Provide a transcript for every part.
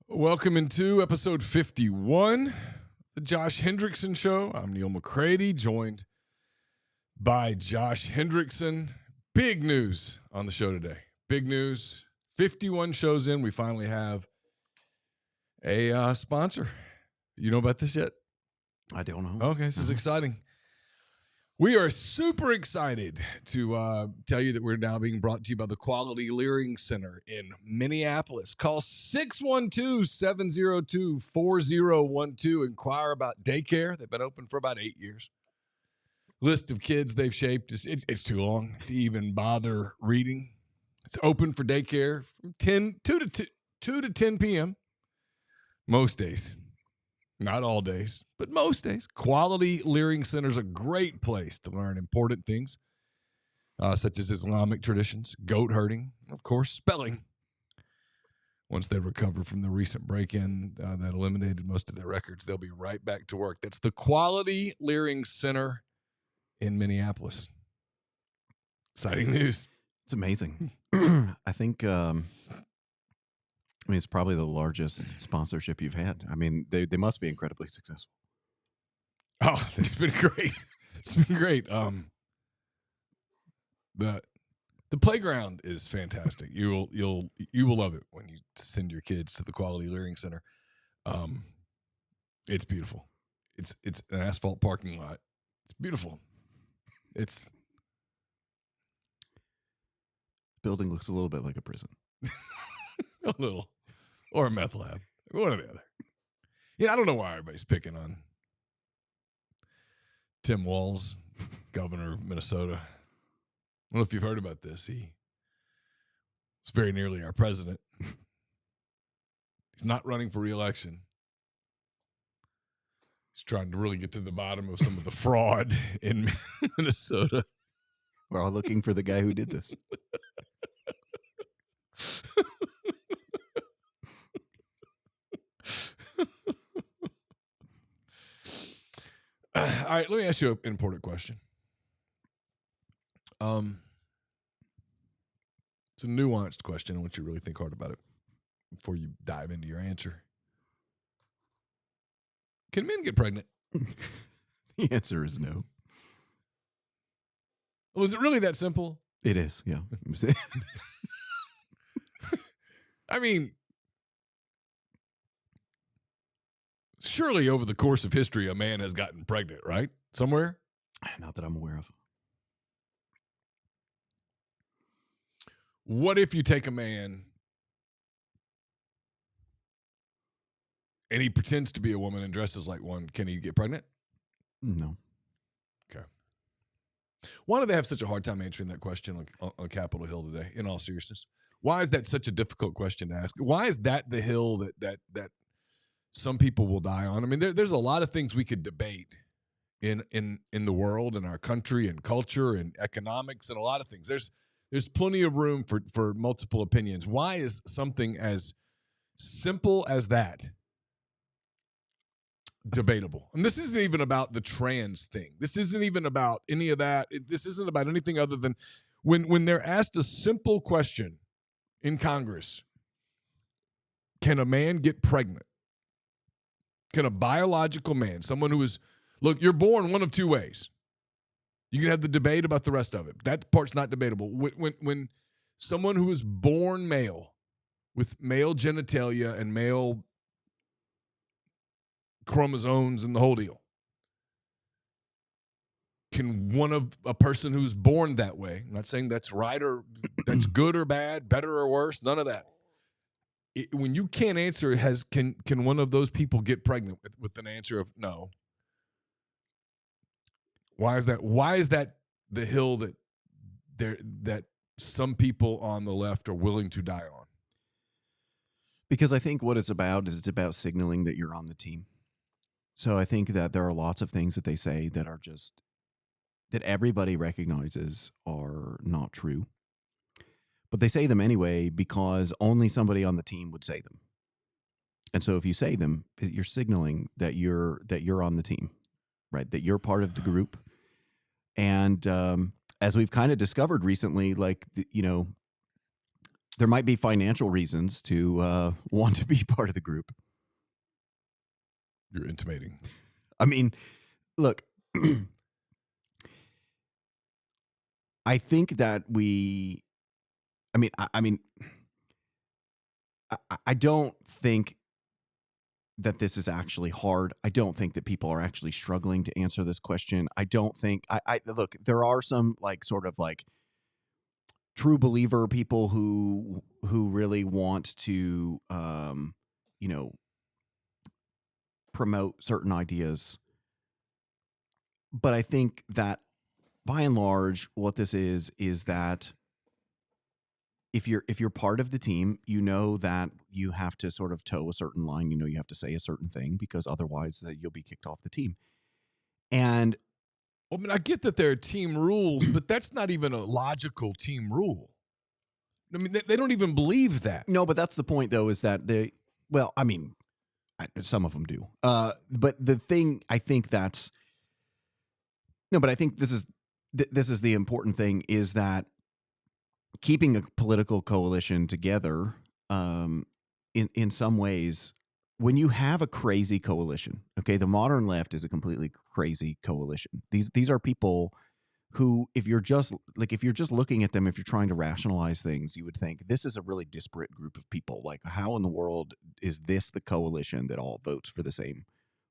Welcome into episode 51, the Josh Hendrickson Show. I'm Neil McCready, joined by Josh Hendrickson. Big news on the show today. Big news. 51 shows in, we finally have a sponsor. You know about this yet? I don't know. Okay, this is exciting. We are super excited to tell you that we're now being brought to you by the Quality Learning Center in Minneapolis. Call 612-702-4012. Inquire about daycare. They've been open for about 8 years. List of kids they've shaped. It's too long to even bother reading. It's open for daycare from 2 to 10 p.m. most days. Not all days, but most days. Quality Learning Center is a great place to learn important things, such as Islamic traditions, goat herding, and of course, spelling. Once they recover from the recent break-in that eliminated most of their records, they'll be right back to work. That's the Quality Learning Center in Minneapolis. Exciting news. It's amazing. I think, it's probably the largest sponsorship you've had. I mean, they must be incredibly successful. Oh, it's been great. It's been great. The playground is fantastic. You will love it when you send your kids to the Quality Learning Center. It's beautiful. It's an asphalt parking lot. It's beautiful. It's building looks a little bit like a prison. a little, or a meth lab, one or the other. Yeah, I don't know why everybody's picking on Tim Walz, governor of Minnesota. I don't know if you've heard about this. He was very nearly our president. He's not running for re-election. He's trying to really get to the bottom of some of the fraud in Minnesota. We're all looking for the guy who did this. All right, let me ask you an important question. It's a nuanced question. I want you to really think hard about it before you dive into your answer. Can men get pregnant? The answer is no. Was it really that simple? It is, yeah. I mean, surely over the course of history, a man has gotten pregnant, right? Somewhere? Not that I'm aware of. What if you take a man and he pretends to be a woman and dresses like one? Can he get pregnant? No. Okay. Why do they have such a hard time answering that question on Capitol Hill today, in all seriousness? Why is that such a difficult question to ask? Why is that the hill that some people will die on? I mean, there's a lot of things we could debate in the world, in our country, and culture, and economics, and a lot of things. There's plenty of room for multiple opinions. Why is something as simple as that debatable? And this isn't even about the trans thing. This isn't even about any of that. This isn't about anything other than when they're asked a simple question in Congress: can a man get pregnant? Can a biological man, someone who is, look, you're born one of two ways. You can have the debate about the rest of it. That part's not debatable. When someone who is born male with male genitalia and male chromosomes and the whole deal, can a person who's born that way, I'm not saying that's right or that's good or bad, better or worse, none of that. When you can't answer, can one of those people get pregnant with an answer of no? Why is that? Why is that the hill that some people on the left are willing to die on? Because I think what it's about signaling that you're on the team. So I think that there are lots of things that they say that are just, that everybody recognizes are not true. But they say them anyway because only somebody on the team would say them. And so if you say them, you're signaling that you're on the team, right? That you're part of the group. And as we've kind of discovered recently, like, there might be financial reasons to want to be part of the group. You're intimating. I mean, look, I think that I don't think that this is actually hard. I don't think that people are actually struggling to answer this question. I don't think I look, there are some sort of true believer people who really want to you know promote certain ideas. But I think that by and large, what this is that if you're part of the team, you know that you have to sort of toe a certain line. You know, you have to say a certain thing because otherwise you'll be kicked off the team. And I mean, I get that there are team rules, but that's not even a logical team rule. I mean, they don't even believe that. no, but that's the point, though, is that some of them do. But the thing I think that's no, but I think this is the important thing is that keeping a political coalition together, in some ways, when you have a crazy coalition, okay, the modern left is a completely crazy coalition. These are people who, if you're just looking at them, if you're trying to rationalize things, you would think this is a really disparate group of people. Like, how in the world is this the coalition that all votes for the same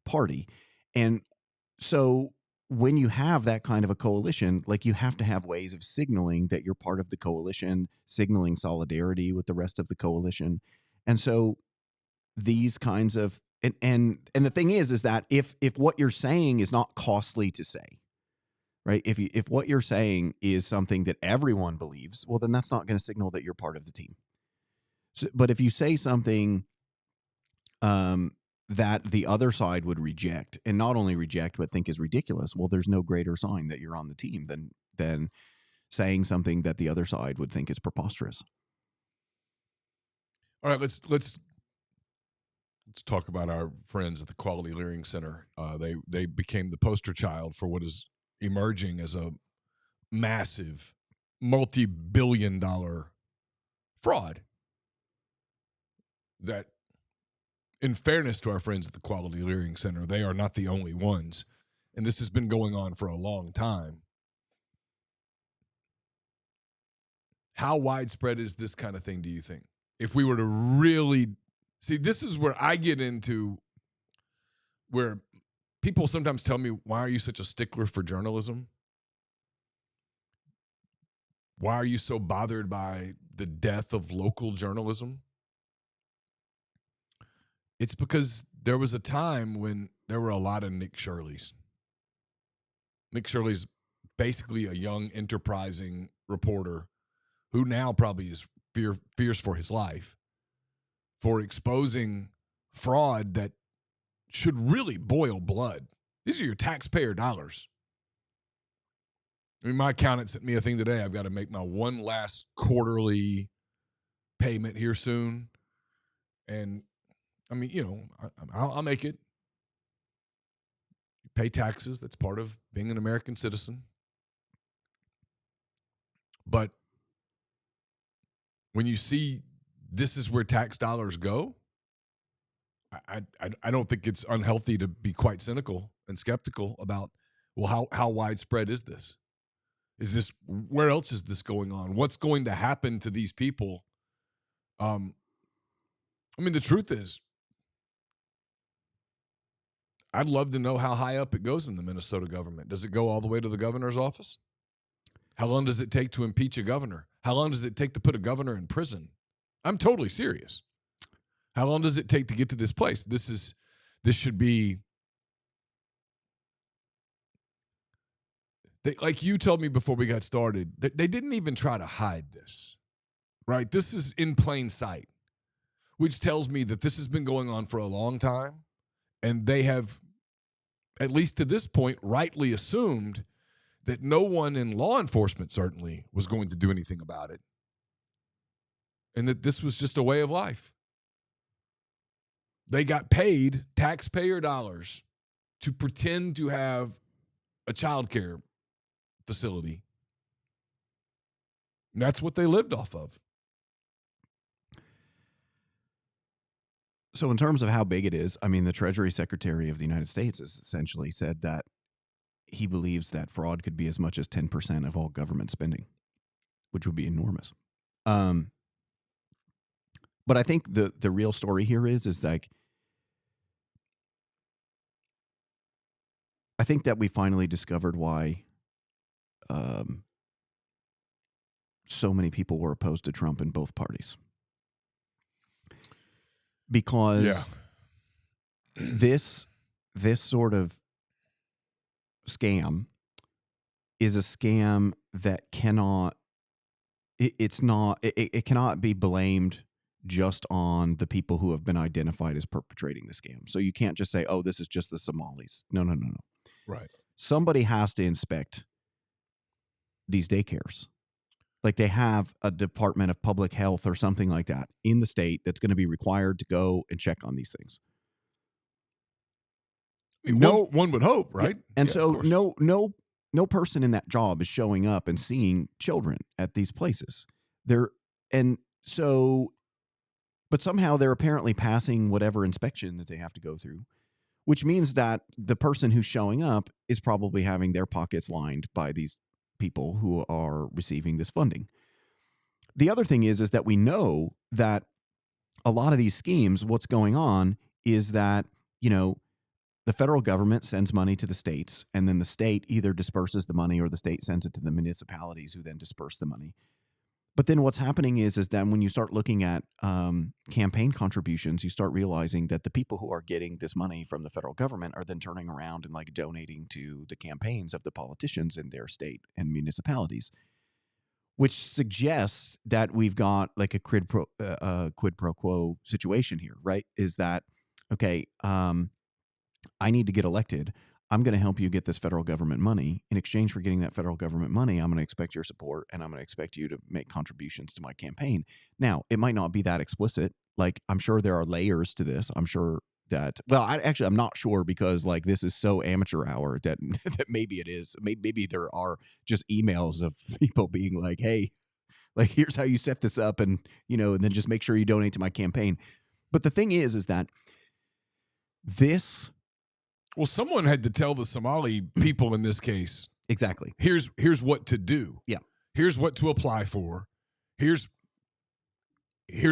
party? And so when you have that kind of a coalition, you have to have ways of signaling that you're part of the coalition, signaling solidarity with the rest of the coalition. And so these kinds of and the thing is that if what you're saying is not costly to say, right? If what you're saying is something that everyone believes, well, then that's not going to signal that you're part of the team. So, but if you say something that the other side would reject, and not only reject but think is ridiculous, well, there's no greater sign that you're on the team than saying something that the other side would think is preposterous. All right, let's talk about our friends at the Quality Learning Center. They became the poster child for what is emerging as a massive, multi-billion-dollar fraud that, in fairness to our friends at the Quality Learning Center, they are not the only ones. And this has been going on for a long time. How widespread is this kind of thing, do you think? If we were to really see, this is where I get into where people sometimes tell me, why are you such a stickler for journalism? Why are you so bothered by the death of local journalism? It's because there was a time when there were a lot of Nick Shirleys. Nick Shirley's basically a young, enterprising reporter who now probably is fears for his life for exposing fraud that should really boil blood. These are your taxpayer dollars. I mean, my accountant sent me a thing today. I've got to make my one last quarterly payment here soon. And I mean, I'll make it. You pay taxes. That's part of being an American citizen. But when you see this is where tax dollars go, I don't think it's unhealthy to be quite cynical and skeptical about, well, how widespread is this? Where else is this going on? What's going to happen to these people? I mean, the truth is, I'd love to know how high up it goes in the Minnesota government. Does it go all the way to the governor's office? How long does it take to impeach a governor? How long does it take to put a governor in prison? I'm totally serious. How long does it take to get to this place? This should be, like you told me before we got started, they didn't even try to hide this, right? This is in plain sight, which tells me that this has been going on for a long time, and they have, at least to this point, rightly assumed that no one in law enforcement certainly was going to do anything about it, and that this was just a way of life. They got paid taxpayer dollars to pretend to have a child care facility. And that's what they lived off of. So in terms of how big it is, I mean, the Treasury Secretary of the United States has essentially said that he believes that fraud could be as much as 10% of all government spending, which would be enormous. Um, but I think the real story here is like, I think that we finally discovered why um, so many people were opposed to Trump in both parties. Because this sort of scam is a scam that cannot it cannot be blamed just on the people who have been identified as perpetrating the scam. So you can't just say, oh, this is just the Somalis. No. Right. Somebody has to inspect these daycares. Like they have a Department of Public Health or something like that in the state that's going to be required to go and check on these things. One would hope, right? Yeah. And so no person in that job is showing up and seeing children at these places. But somehow they're apparently passing whatever inspection that they have to go through, which means that the person who's showing up is probably having their pockets lined by these people who are receiving this funding. The other thing is that we know that a lot of these schemes, what's going on is that, the federal government sends money to the states, and then the state either disperses the money or the state sends it to the municipalities who then disperse the money. But then what's happening is that when you start looking at campaign contributions, you start realizing that the people who are getting this money from the federal government are then turning around and like donating to the campaigns of the politicians in their state and municipalities, which suggests that we've got like a quid pro quo situation here, right? Is that, okay, I need to get elected. I'm going to help you get this federal government money. In exchange for getting that federal government money, I'm going to expect your support, and I'm going to expect you to make contributions to my campaign. Now, it might not be that explicit. Like, I'm sure there are layers to this. I'm sure that, I'm not sure, because like this is so amateur hour that that maybe it is. Maybe there are just emails of people being like, hey, like, here's how you set this up, and and then just make sure you donate to my campaign. But the thing is that this. Well, someone had to tell the Somali people in this case. Exactly. Here's what to do. Yeah. Here's what to apply for. Here's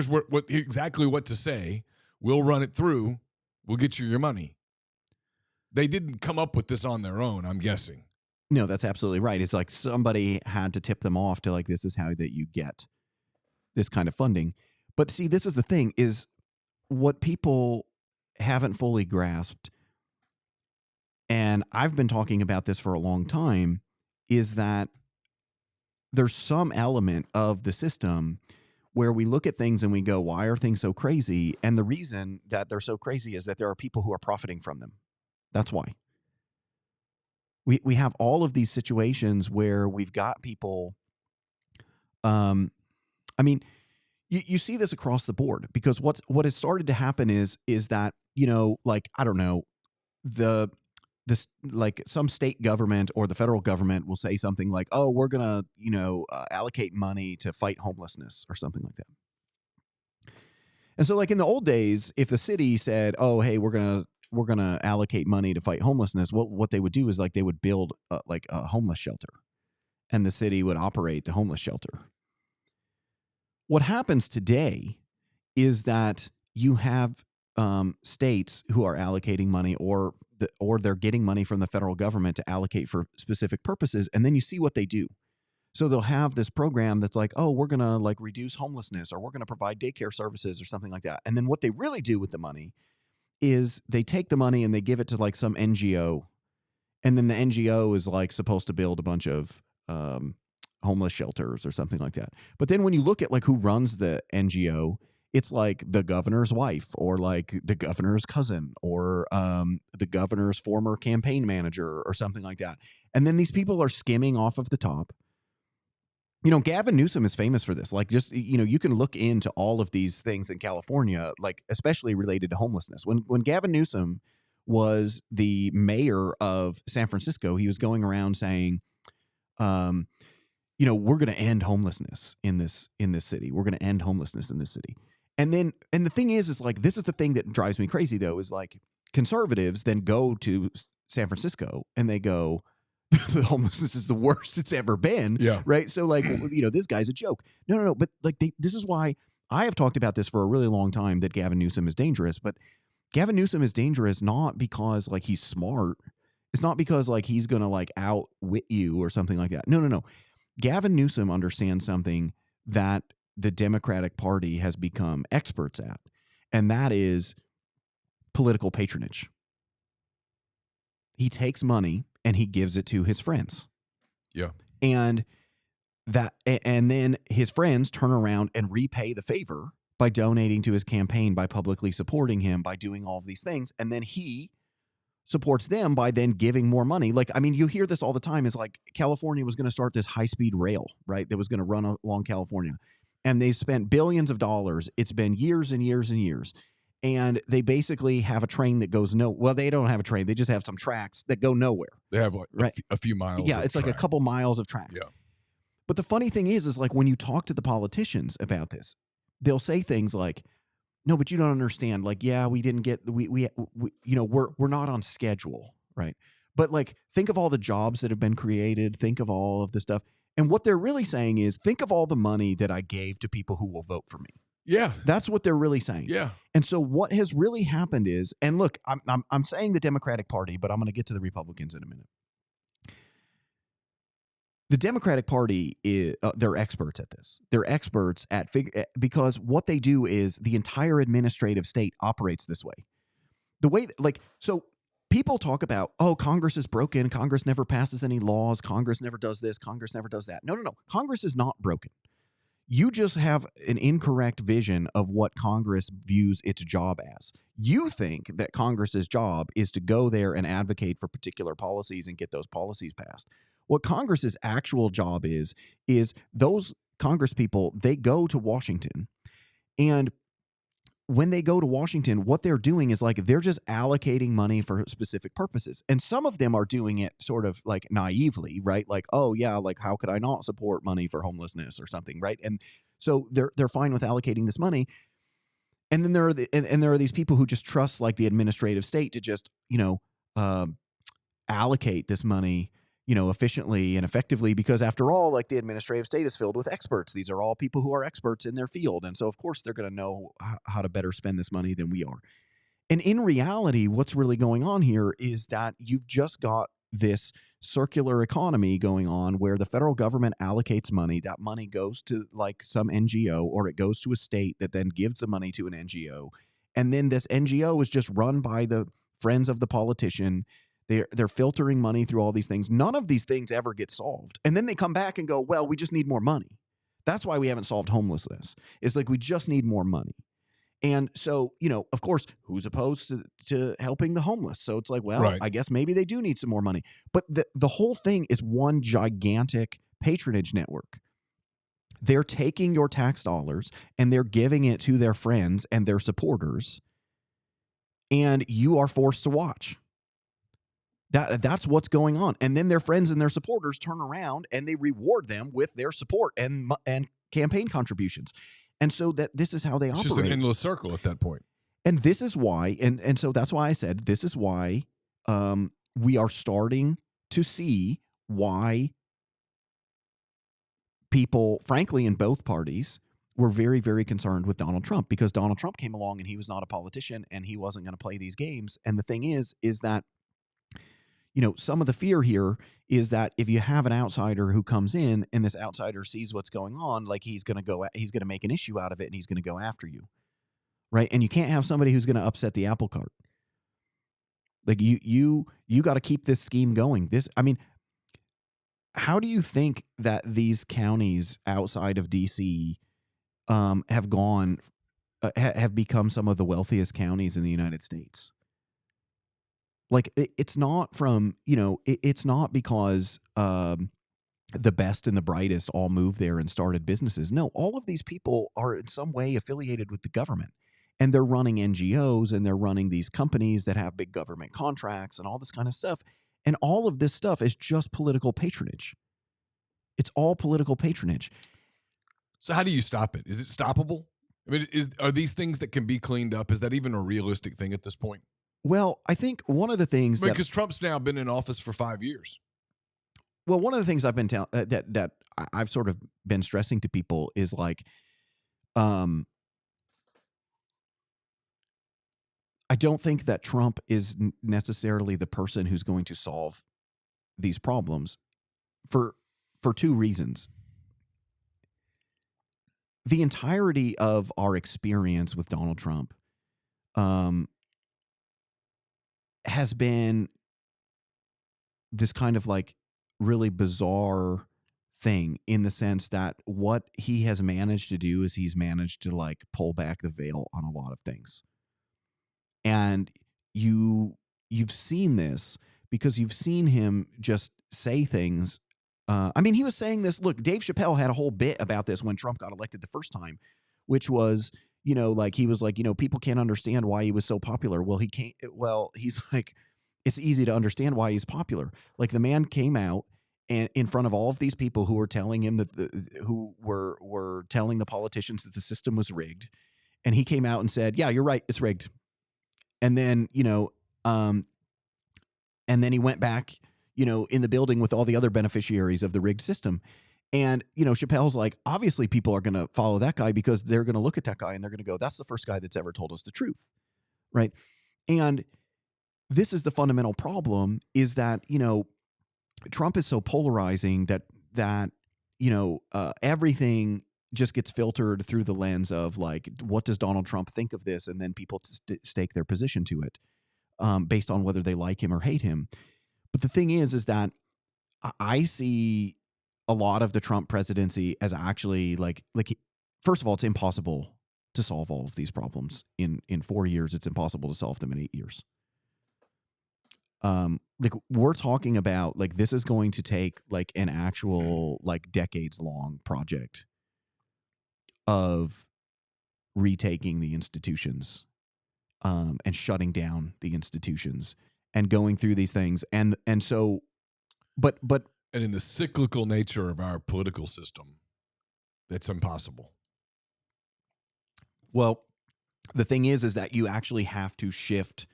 what exactly what to say. We'll run it through. We'll get you your money. They didn't come up with this on their own, I'm guessing. No, that's absolutely right. It's like somebody had to tip them off to like, this is how that you get this kind of funding. But see, this is the thing, is what people haven't fully grasped, and I've been talking about this for a long time, is that there's some element of the system where we look at things and we go, why are things so crazy? And the reason that they're so crazy is that there are people who are profiting from them. That's why. We have all of these situations where we've got people. I mean, you see this across the board, because what has started to happen is that, like, I don't know, this like some state government or the federal government will say something like, oh, we're gonna allocate money to fight homelessness or something like that. And so, like, in the old days, if the city said, oh, hey, we're gonna allocate money to fight homelessness, what they would do is like they would build like a homeless shelter, and the city would operate the homeless shelter. What happens today is that you have states who are allocating money, or they're getting money from the federal government to allocate for specific purposes, and then you see what they do. So they'll have this program that's like, oh, we're going to like reduce homelessness, or we're going to provide daycare services or something like that. And then what they really do with the money is they take the money and they give it to like some NGO. And then the NGO is like supposed to build a bunch of homeless shelters or something like that. But then when you look at like who runs the NGO, it's like the governor's wife, or like the governor's cousin, or the governor's former campaign manager or something like that. And then these people are skimming off of the top. Gavin Newsom is famous for this. Like, just, you can look into all of these things in California, like especially related to homelessness. When Gavin Newsom was the mayor of San Francisco, he was going around saying, we're going to end homelessness in this city. We're going to end homelessness in this city. And the thing is like, this is the thing that drives me crazy though, is like conservatives then go to San Francisco and they go, the homelessness is the worst it's ever been. Yeah. Right. So like, this guy's a joke. No. But like, this is why I have talked about this for a really long time, that Gavin Newsom is dangerous, but Gavin Newsom is dangerous not because like he's smart. It's not because like he's going to like outwit you or something like that. No. Gavin Newsom understands something that the Democratic Party has become experts at, and that is political patronage. He takes money and he gives it to his friends. Yeah. And then his friends turn around and repay the favor by donating to his campaign, by publicly supporting him, by doing all of these things. And then he supports them by then giving more money. Like, I mean, you hear this all the time, is like California was going to start this high-speed rail, right? That was going to run along California. And they spent billions of dollars. It's been years and years and years. And they basically have a train that goes well, they don't have a train. They just have some tracks that go nowhere. They have like right? a few miles. Yeah, it's like a couple miles of tracks. Yeah. But the funny thing is like when you talk to the politicians about this, they'll say things like, no, but you don't understand. Like, yeah, we didn't get, we're not on schedule, right? But like, think of all the jobs that have been created. Think of all of the stuff. And what they're really saying is, think of all the money that I gave to people who will vote for me. Yeah. That's what they're really saying. Yeah. And so what has really happened is, and look, I'm saying the Democratic Party, but I'm going to get to the Republicans in a minute. The Democratic Party, they're experts at this. They're experts at because what they do is the entire administrative state operates this way. The way, so people talk about, oh, Congress is broken. Congress never passes any laws. Congress never does this. Congress never does that. No. Congress is not broken. You just have an incorrect vision of what Congress views its job as. You think that Congress's job is to go there and advocate for particular policies and get those policies passed. What Congress's actual job is those Congress people, they go to Washington. And when they go to Washington, what they're doing is like they're just allocating money for specific purposes. And some of them are doing it sort of like naively, right? Like, oh yeah, like how could I not support money for homelessness or something, right? And so they're fine with allocating this money. And then there are these people who just trust like the administrative state to just, allocate this money, efficiently and effectively, because after all, like the administrative state is filled with experts. These are all people who are experts in their field. And so of course they're going to know how to better spend this money than we are. And in reality, what's really going on here is that you've just got this circular economy going on where the federal government allocates money. That money goes to like some NGO, or it goes to a state that then gives the money to an NGO. And then this NGO is just run by the friends of the politician. They're filtering money through all these things. None of these things ever get solved. And then they come back and go, well, we just need more money. That's why we haven't solved homelessness. It's like we just need more money. And so, of course, who's opposed to helping the homeless? So it's like, well, right. I guess maybe they do need some more money. But the whole thing is one gigantic patronage network. They're taking your tax dollars and they're giving it to their friends and their supporters. And you are forced to watch. That's what's going on. And then their friends and their supporters turn around and they reward them with their support and campaign contributions. And so this is how they operate. It's just an endless circle at that point. And this is why, and so that's why I said, this is why we are starting to see why people, frankly, in both parties, were very, very concerned with Donald Trump, because Donald Trump came along and he was not a politician and he wasn't going to play these games. And the thing is that, some of the fear here is that if you have an outsider who comes in and this outsider sees what's going on, like he's going to make an issue out of it and he's going to go after you. Right. And you can't have somebody who's going to upset the apple cart. Like you got to keep this scheme going. How do you think that these counties outside of DC have become some of the wealthiest counties in the United States? Like it's not from, it's not because the best and the brightest all moved there and started businesses. No, all of these people are in some way affiliated with the government, and they're running NGOs and they're running these companies that have big government contracts and all this kind of stuff. And all of this stuff is just political patronage. It's all political patronage. So how do you stop it? Is it stoppable? I mean, are these things that can be cleaned up? Is that even a realistic thing at this point? Well, I think one of the things that Because Trump's now been in office for 5 years. well, one of the things I've been I've sort of been stressing to people is like, um, I don't think that Trump is necessarily the person who's going to solve these problems for two reasons. The entirety of our experience with Donald Trump um, has been this kind of like really bizarre thing in the sense that what he has managed to do is he's managed to like pull back the veil on a lot of things. And you've seen this because you've seen him just say things. I mean, he was saying this. Look, Dave Chappelle had a whole bit about this when Trump got elected the first time, which was, like he was like, people can't understand why he was so popular. Well, he can't. Well, he's like, it's easy to understand why he's popular. Like the man came out and in front of all of these people who were telling him who were telling the politicians that the system was rigged, and he came out and said, "Yeah, you're right, it's rigged." And then, um, and then he went back, in the building with all the other beneficiaries of the rigged system. And, Chappelle's like, obviously people are going to follow that guy because they're going to look at that guy and they're going to go, that's the first guy that's ever told us the truth. Right. And this is the fundamental problem is that, Trump is so polarizing that everything just gets filtered through the lens of like, what does Donald Trump think of this? And then people stake their position to it based on whether they like him or hate him. But the thing is that I see a lot of the Trump presidency as actually like first of all, it's impossible to solve all of these problems in 4 years. It's impossible to solve them in 8 years. Like we're talking about like this is going to take like an actual like decades long project of retaking the institutions and shutting down the institutions and going through these things and so but and in the cyclical nature of our political system, that's impossible. Well, the thing is that you actually have to shift.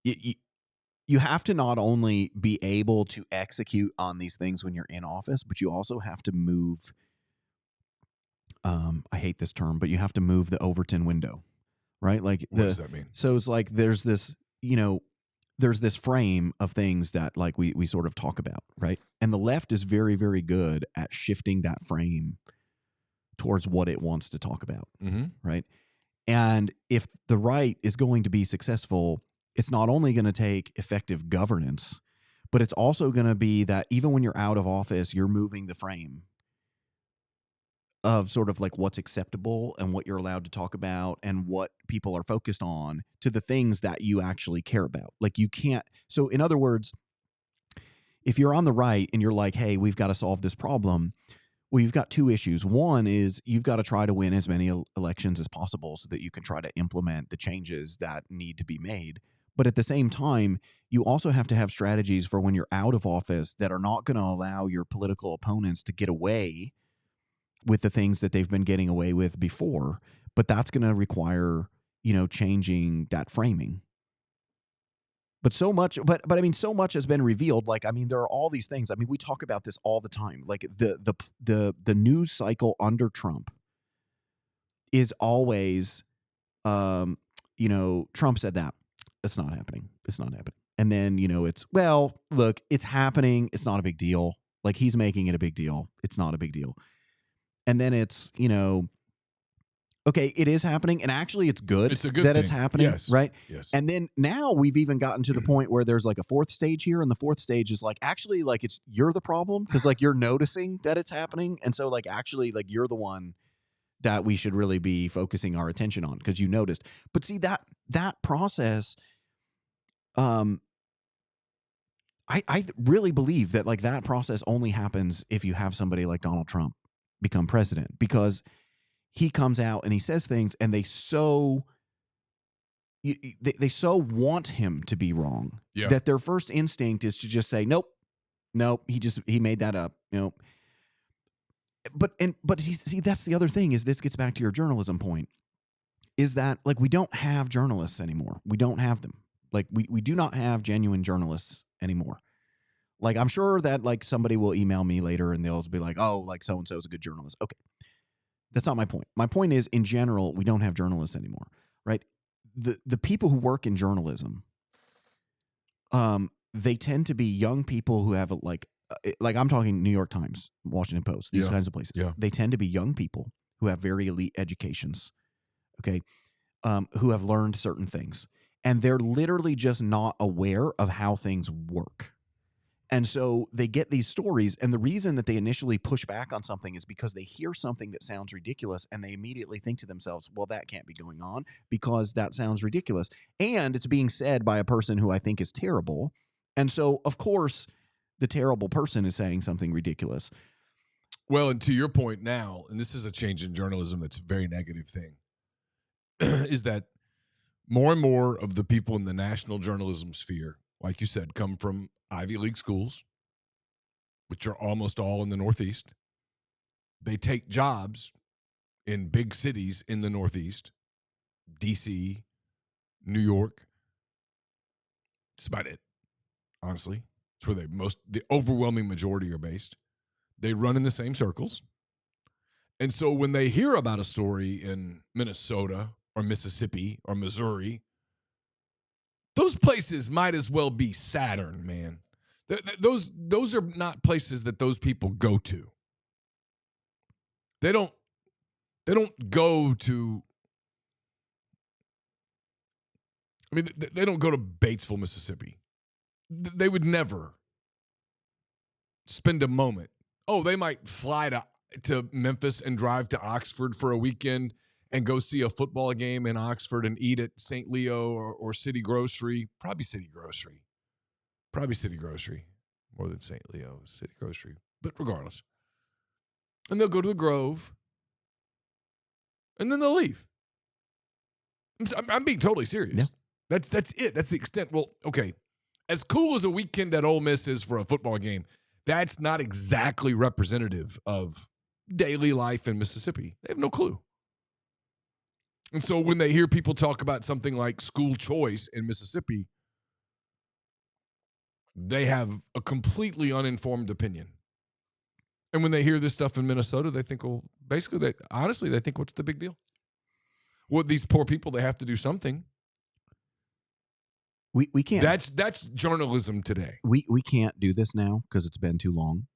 You have to not only be able to execute on these things when you're in office, but you also have to move. I hate this term, but you have to move the Overton window, right? Like what does that mean? So it's like there's this, there's this frame of things that like we sort of talk about, right? And the left is very, very good at shifting that frame towards what it wants to talk about, right? And if the right is going to be successful, it's not only going to take effective governance, but it's also going to be that even when you're out of office, you're moving the frame of sort of like what's acceptable and what you're allowed to talk about and what people are focused on to the things that you actually care about. Like you can't. So in other words, if you're on the right and you're like, hey, we've got to solve this problem. Well, you've got two issues. One is you've got to try to win as many elections as possible so that you can try to implement the changes that need to be made. But at the same time, you also have to have strategies for when you're out of office that are not going to allow your political opponents to get away with the things that they've been getting away with before. But that's going to require, changing that framing. But so much, but I mean, so much has been revealed. Like, I mean, there are all these things. I mean, we talk about this all the time. Like the news cycle under Trump is always, Trump said that. It's not happening. It's not happening. And then, it's, well, look, it's happening. It's not a big deal. Like he's making it a big deal. It's not a big deal. And then it's, okay, it is happening. And actually it's good, it's a good that thing. It's happening. Yes. Right. Yes. And then now we've even gotten to the point where there's like a fourth stage here. And the fourth stage is like, actually, like you're the problem because like you're noticing that it's happening. And so like, actually, like you're the one that we should really be focusing our attention on because you noticed. But see that process, I really believe that like that process only happens if you have somebody like Donald Trump become president because he comes out and he says things and they so want him to be wrong that their first instinct is to just say, nope, he made that up. but see, that's the other thing, is this gets back to your journalism point, is that, like, we don't have journalists anymore. We don't have them. Like, we do not have genuine journalists anymore. Like, I'm sure that, like, somebody will email me later and they'll be like, oh, like, so and so is a good journalist. Okay, that's not my point. My point is, in general, we don't have journalists anymore, right? The people who work in journalism, they tend to be young people who have like I'm talking New York Times, Washington Post, these Yeah. kinds of places. Yeah. They tend to be young people who have very elite educations, okay, who have learned certain things, and they're literally just not aware of how things work. And so they get these stories, and the reason that they initially push back on something is because they hear something that sounds ridiculous, and they immediately think to themselves, well, that can't be going on because that sounds ridiculous. And it's being said by a person who I think is terrible. And so, of course, the terrible person is saying something ridiculous. Well, and to your point now, and this is a change in journalism that's a very negative thing, is that more and more of the people in the national journalism sphere, like you said, come from Ivy League schools, which are almost all in the Northeast. They take jobs in big cities in the Northeast, DC, New York. That's about it, honestly. It's where the overwhelming majority are based. They run in the same circles. And so when they hear about a story in Minnesota or Mississippi or Missouri, those places might as well be Saturn, man. Those are not places that those people go to. They don't go to, I mean, they don't go to Batesville, Mississippi. They would never spend a moment. Oh, they might fly to Memphis and drive to Oxford for a weekend and go see a football game in Oxford and eat at St. Leo or City Grocery. Probably City Grocery. More than St. Leo, City Grocery. But regardless. And they'll go to the Grove. And then they'll leave. I'm being totally serious. Yeah. That's it. That's the extent. Well, okay. As cool as a weekend at Ole Miss is for a football game, that's not exactly representative of daily life in Mississippi. They have no clue. And so when they hear people talk about something like school choice in Mississippi, they have a completely uninformed opinion. And when they hear this stuff in Minnesota, they think, well, basically, they think, what's the big deal? Well, these poor people, they have to do something. We can't. That's journalism today. We can't do this now because it's been too long.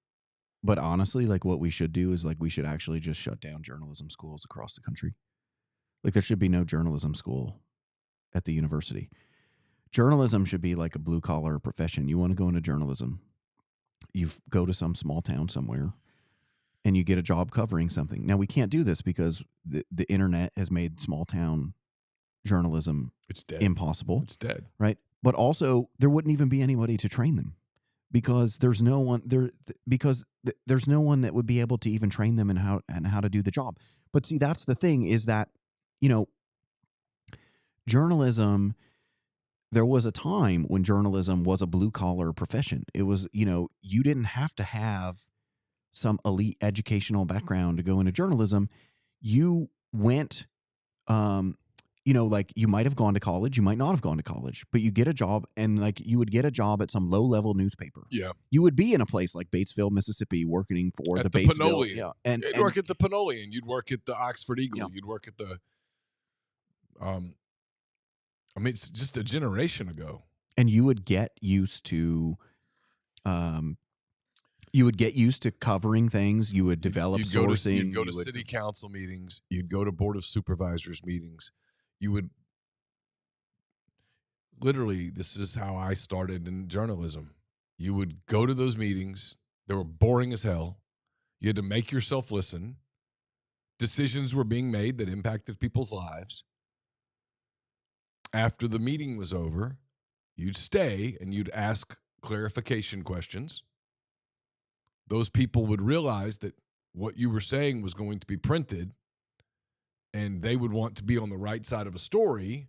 But honestly, like, what we should do is, like, we should actually just shut down journalism schools across the country. Like, there should be no journalism school at the university. Journalism should be like a blue collar profession. You want to go into journalism, you go to some small town somewhere and you get a job covering something. Now, we can't do this because the internet has made small town journalism impossible. It's dead. Right? But also, there wouldn't even be anybody to train them because there's no one there there's no one that would be able to even train them in how to do the job. But see, that's the thing, is that, journalism, there was a time when journalism was a blue collar profession. It was, you didn't have to have some elite educational background to go into journalism. You went, like, you might have gone to college, you might not have gone to college, but you get a job, and, like, you would get a job at some low level newspaper. Yeah. You would be in a place like Batesville, Mississippi, working for at the Batesville. Panolian. Yeah. And you'd work at the Panolian. You'd work at the Oxford Eagle. Yeah. You'd work at the, it's just a generation ago. And you would get used to, covering things. You would develop sourcing. You'd go to city council meetings. You'd go to board of supervisors meetings. You would literally, this is how I started in journalism. You would go to those meetings. They were boring as hell. You had to make yourself listen. Decisions were being made that impacted people's lives. After the meeting was over, you'd stay and you'd ask clarification questions. Those people would realize that what you were saying was going to be printed, and they would want to be on the right side of a story,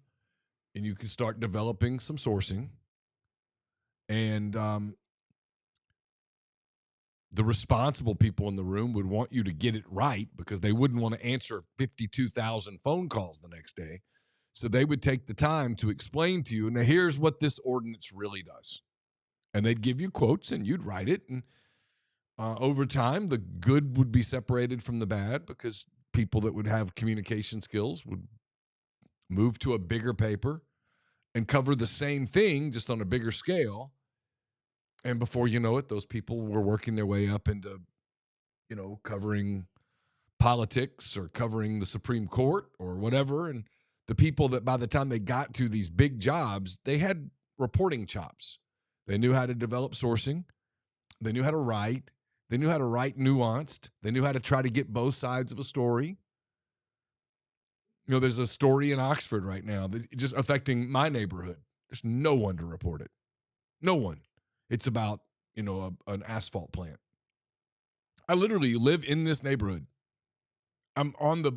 and you could start developing some sourcing. And the responsible people in the room would want you to get it right because they wouldn't want to answer 52,000 phone calls the next day. So they would take the time to explain to you, now here's what this ordinance really does. And they'd give you quotes and you'd write it. And over time, the good would be separated from the bad because people that would have communication skills would move to a bigger paper and cover the same thing just on a bigger scale. And before you know it, those people were working their way up into, covering politics or covering the Supreme Court or whatever. And the people that by the time they got to these big jobs, they had reporting chops. They knew how to develop sourcing. They knew how to write. They knew how to write nuanced. They knew how to try to get both sides of a story. There's a story in Oxford right now that just affecting my neighborhood. There's no one to report it. No one. It's about, an asphalt plant. I literally live in this neighborhood. I'm on the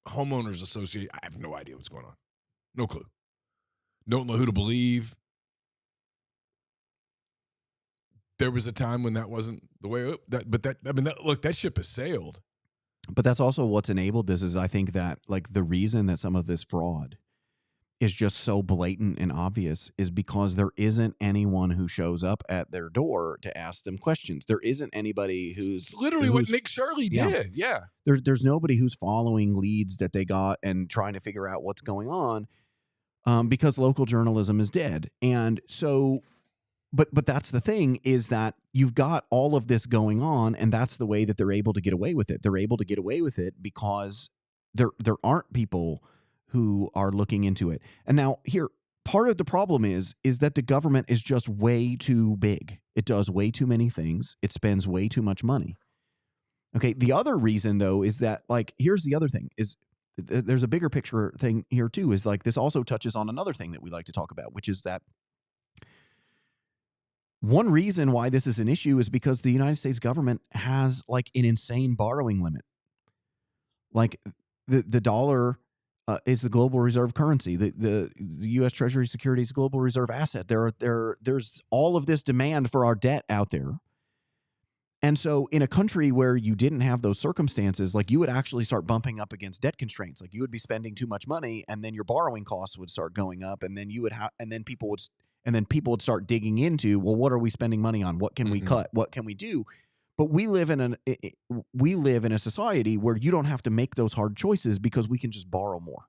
homeowners association. I have no idea what's going on. No clue. Don't know who to believe. There was a time when that wasn't the way. That ship has sailed. But that's also what's enabled this is I think that like the reason that some of this fraud is just so blatant and obvious is because there isn't anyone who shows up at their door to ask them questions. There isn't anybody It's literally what Nick Shirley did. Yeah. There's nobody who's following leads that they got and trying to figure out what's going on because local journalism is dead. And so, but that's the thing is that you've got all of this going on and that's the way that they're able to get away with it. They're able to get away with it because there aren't people who are looking into it. And now here, part of the problem is that the government is just way too big. It does way too many things. It spends way too much money. Okay. The other reason though, is that like, here's the other thing is there's a bigger picture thing here too, is like, this also touches on another thing that we like to talk about, which is that one reason why this is an issue is because the United States government has like an insane borrowing limit. Like the dollar is the global reserve currency. The U.S. Treasury Securities global reserve asset. There's all of this demand for our debt out there. And so in a country where you didn't have those circumstances, like you would actually start bumping up against debt constraints. Like you would be spending too much money and then your borrowing costs would start going up and then you would have, and then people would start digging into, well, what are we spending money on? What can we cut? What can we do? But we live in a society where you don't have to make those hard choices because we can just borrow more.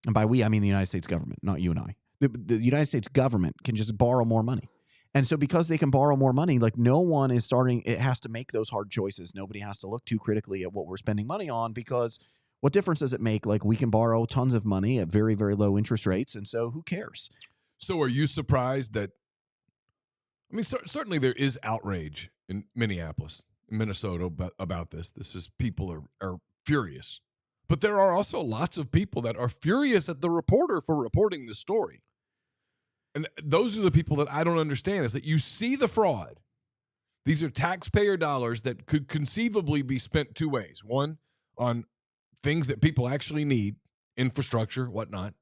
And by we, I mean the United States government, not you and I. The United States government can just borrow more money. And so because they can borrow more money, like no one is it has to make those hard choices. Nobody has to look too critically at what we're spending money on because what difference does it make? Like we can borrow tons of money at very, very low interest rates. And so who cares? So are you surprised that, certainly there is outrage in Minneapolis, Minnesota about this. People are furious. But there are also lots of people that are furious at the reporter for reporting this story. And those are the people that I don't understand is that you see the fraud. These are taxpayer dollars that could conceivably be spent two ways. One, on things that people actually need, infrastructure, whatnot,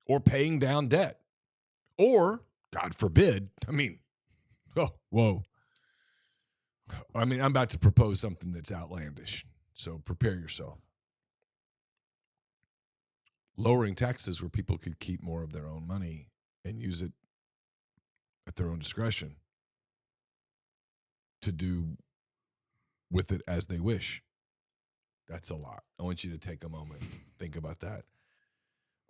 or paying down debt. Or, God forbid, whoa. I'm about to propose something that's outlandish, so prepare yourself. Lowering taxes where people could keep more of their own money and use it at their own discretion to do with it as they wish. That's a lot. I want you to take a moment and think about that.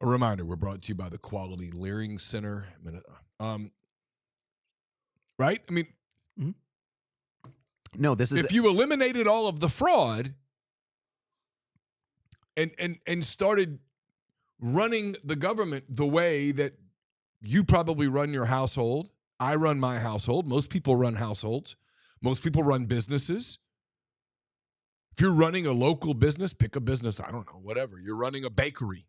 A reminder, we're brought to you by the Quality Leering Center. Right? No, this is if you eliminated all of the fraud and started running the government the way that you probably run your household, I run my household, most people run households, most people run businesses. If you're running a local business, pick a business, I don't know, whatever. You're running a bakery.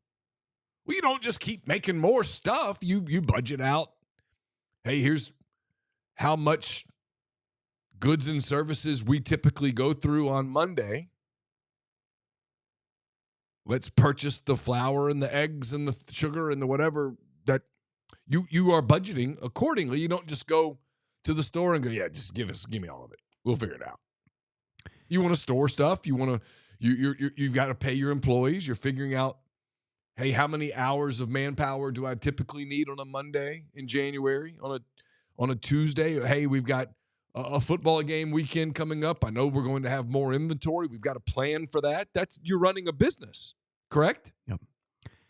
Well, you don't just keep making more stuff. You budget out. Hey, here's how much goods and services we typically go through on Monday. Let's purchase the flour and the eggs and the sugar and the whatever that you are budgeting accordingly. You don't just go to the store and go, yeah, just give me all of it. We'll figure it out. You want to store stuff. You want to, you've got to pay your employees. You're figuring out, hey, how many hours of manpower do I typically need on a Monday in January, on a Tuesday? Hey, we've got a football game weekend coming up. I know we're going to have more inventory. We've got a plan for that. You're running a business, correct? Yep.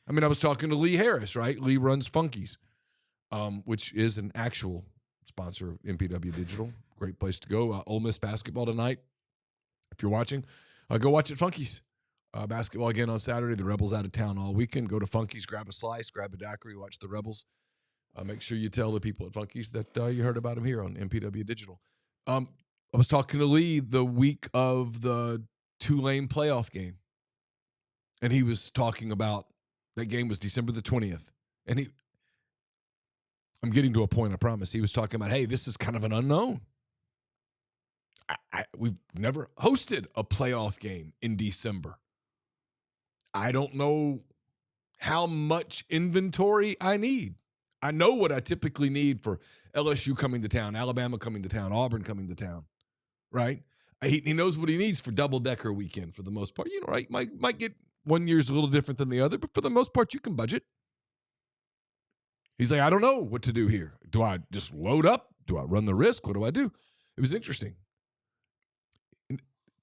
I mean, I was talking to Lee Harris, right? Lee runs Funkies, which is an actual sponsor of MPW Digital. Great place to go. Ole Miss basketball tonight. If you're watching, go watch at Funkies. Basketball again on Saturday. The Rebels out of town all weekend. Go to Funkies, grab a slice, grab a daiquiri, watch the Rebels. Make sure you tell the people at Funkies that you heard about them here on MPW Digital. I was talking to Lee the week of the Tulane playoff game, and he was talking about that game was December the 20th. And I'm getting to a point, I promise. He was talking about, hey, this is kind of an unknown. We've never hosted a playoff game in December. I don't know how much inventory I need. I know what I typically need for LSU coming to town, Alabama coming to town, Auburn coming to town, right? He knows what he needs for double-decker weekend for the most part. You know, right? Might get one year's a little different than the other, but for the most part, you can budget. He's like, I don't know what to do here. Do I just load up? Do I run the risk? What do I do? It was interesting.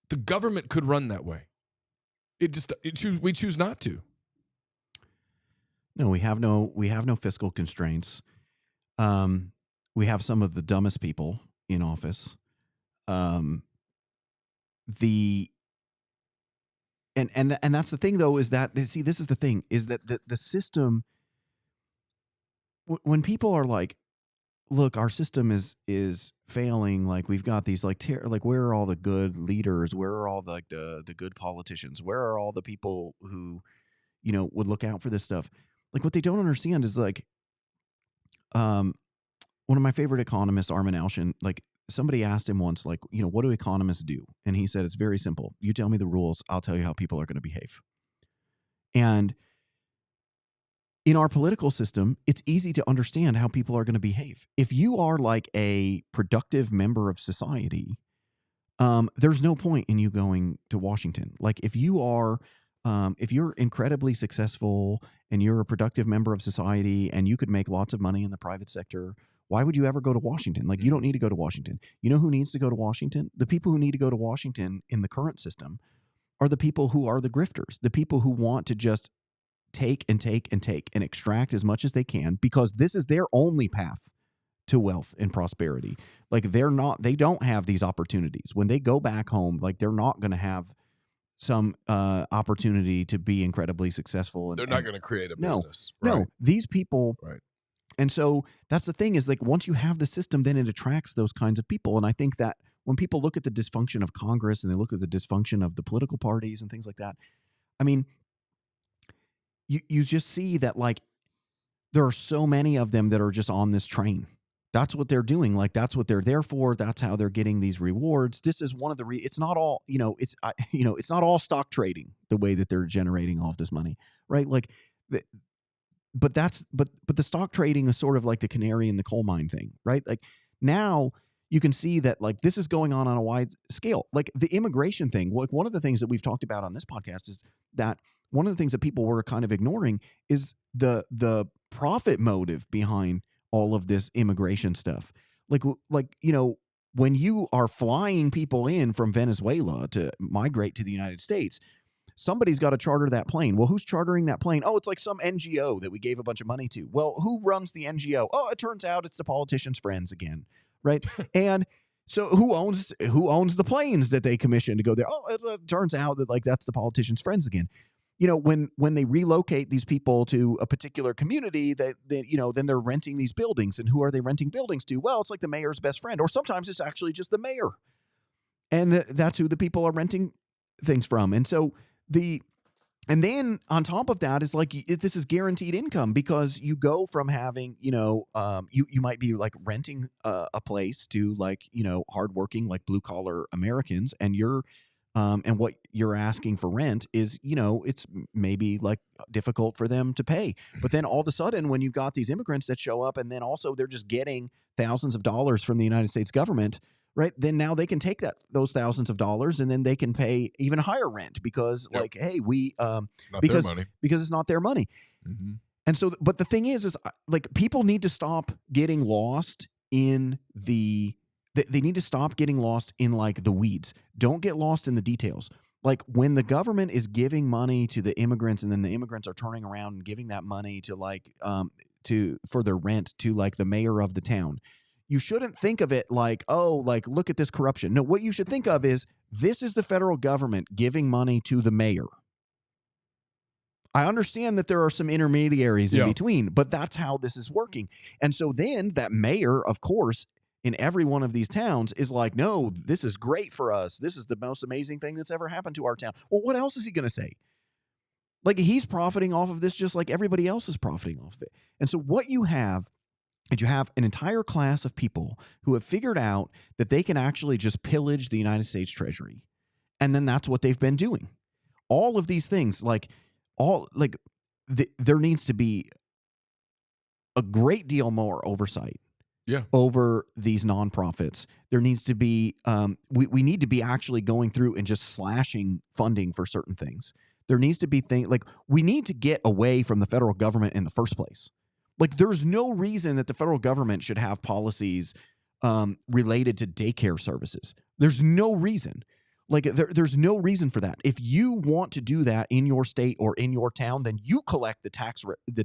The government could run that way. We choose not to. No, we have no fiscal constraints. We have some of the dumbest people in office. And that's the thing, though, is that, see, this is the thing, is that the system, when people are like, look, our system is failing, like we've got these like where are all the good leaders, where are all the good politicians, where are all the people who, you know, would look out for this stuff? Like, what they don't understand is, like, one of my favorite economists, Armin Alshin, like, somebody asked him once, like, you know, what do economists do? And he said, it's very simple. You tell me the rules, I'll tell you how people are going to behave. And in our political system, it's easy to understand how people are going to behave. If you are like a productive member of society, there's no point in you going to Washington. Like, if you're incredibly successful and you're a productive member of society and you could make lots of money in the private sector, why would you ever go to Washington? Like, you don't need to go to Washington. You know who needs to go to Washington? The people who need to go to Washington in the current system are the people who are the grifters, the people who want to just take and take and take and extract as much as they can, because this is their only path to wealth and prosperity. Like, they don't have these opportunities. When they go back home, like, they're not going to have some opportunity to be incredibly successful. They're not going to create a business. Right? No, these people. Right. And so that's the thing, is like, once you have the system, then it attracts those kinds of people. And I think that when people look at the dysfunction of Congress and they look at the dysfunction of the political parties and things like that, I mean, you just see that, like, there are so many of them that are just on this train. That's what they're doing. Like, that's what they're there for. That's how they're getting these rewards. This is one of the it's not all, it's not all stock trading, the way that they're generating all of this money, right? Like, but the stock trading is sort of like the canary in the coal mine thing, right? Like, now you can see that, like, this is going on a wide scale. Like, the immigration thing, like, one of the things that we've talked about on this podcast is that one of the things that people were kind of ignoring is the profit motive behind all of this immigration stuff. Like, when you are flying people in from Venezuela to migrate to the United States, somebody's got to charter that plane. Well, who's chartering that plane? Oh, it's like some NGO that we gave a bunch of money to. Well, who runs the NGO? Oh, it turns out it's the politicians' friends again, right? And so who owns the planes that they commissioned to go there? Oh, it turns out that, like, that's the politicians' friends again. When they relocate these people to a particular community, then they're renting these buildings. And who are they renting buildings to? Well, it's like the mayor's best friend, or sometimes it's actually just the mayor. And that's who the people are renting things from. And so and then on top of that is, like, this is guaranteed income, because you go from having, you might be like renting a place to, like, hardworking, like, blue collar Americans, and you're and what you're asking for rent is, it's maybe like difficult for them to pay. But then all of a sudden, when you've got these immigrants that show up, and then also they're just getting thousands of dollars from the United States government, right? Then now they can take those thousands of dollars, and then they can pay even higher rent because, Yep. like, hey, we Not their because money. because it's not their money. Mhm. And so, but the thing is like, people need to stop getting lost in they need to stop getting lost in like the weeds. Don't get lost in the details. Like, when the government is giving money to the immigrants, and then the immigrants are turning around and giving that money to like for their rent to like the mayor of the town. You shouldn't think of it like, oh, like, look at this corruption. No, what you should think of is, this is the federal government giving money to the mayor. I understand that there are some intermediaries in Yeah. between, but that's how this is working. And so then that mayor, of course, in every one of these towns is like, no, this is great for us. This is the most amazing thing that's ever happened to our town. Well, what else is he going to say? Like, he's profiting off of this just like everybody else is profiting off of it. And so what you have is, you have an entire class of people who have figured out that they can actually just pillage the United States Treasury. And then that's what they've been doing. All of these things, there needs to be a great deal more oversight Yeah. over these nonprofits. There needs to be we need to be actually going through and just slashing funding for certain things. There needs to be things like, we need to get away from the federal government in the first place. Like, there's no reason that the federal government should have policies related to daycare services. There's no reason. Like, there's no reason for that. If you want to do that in your state or in your town, then you collect the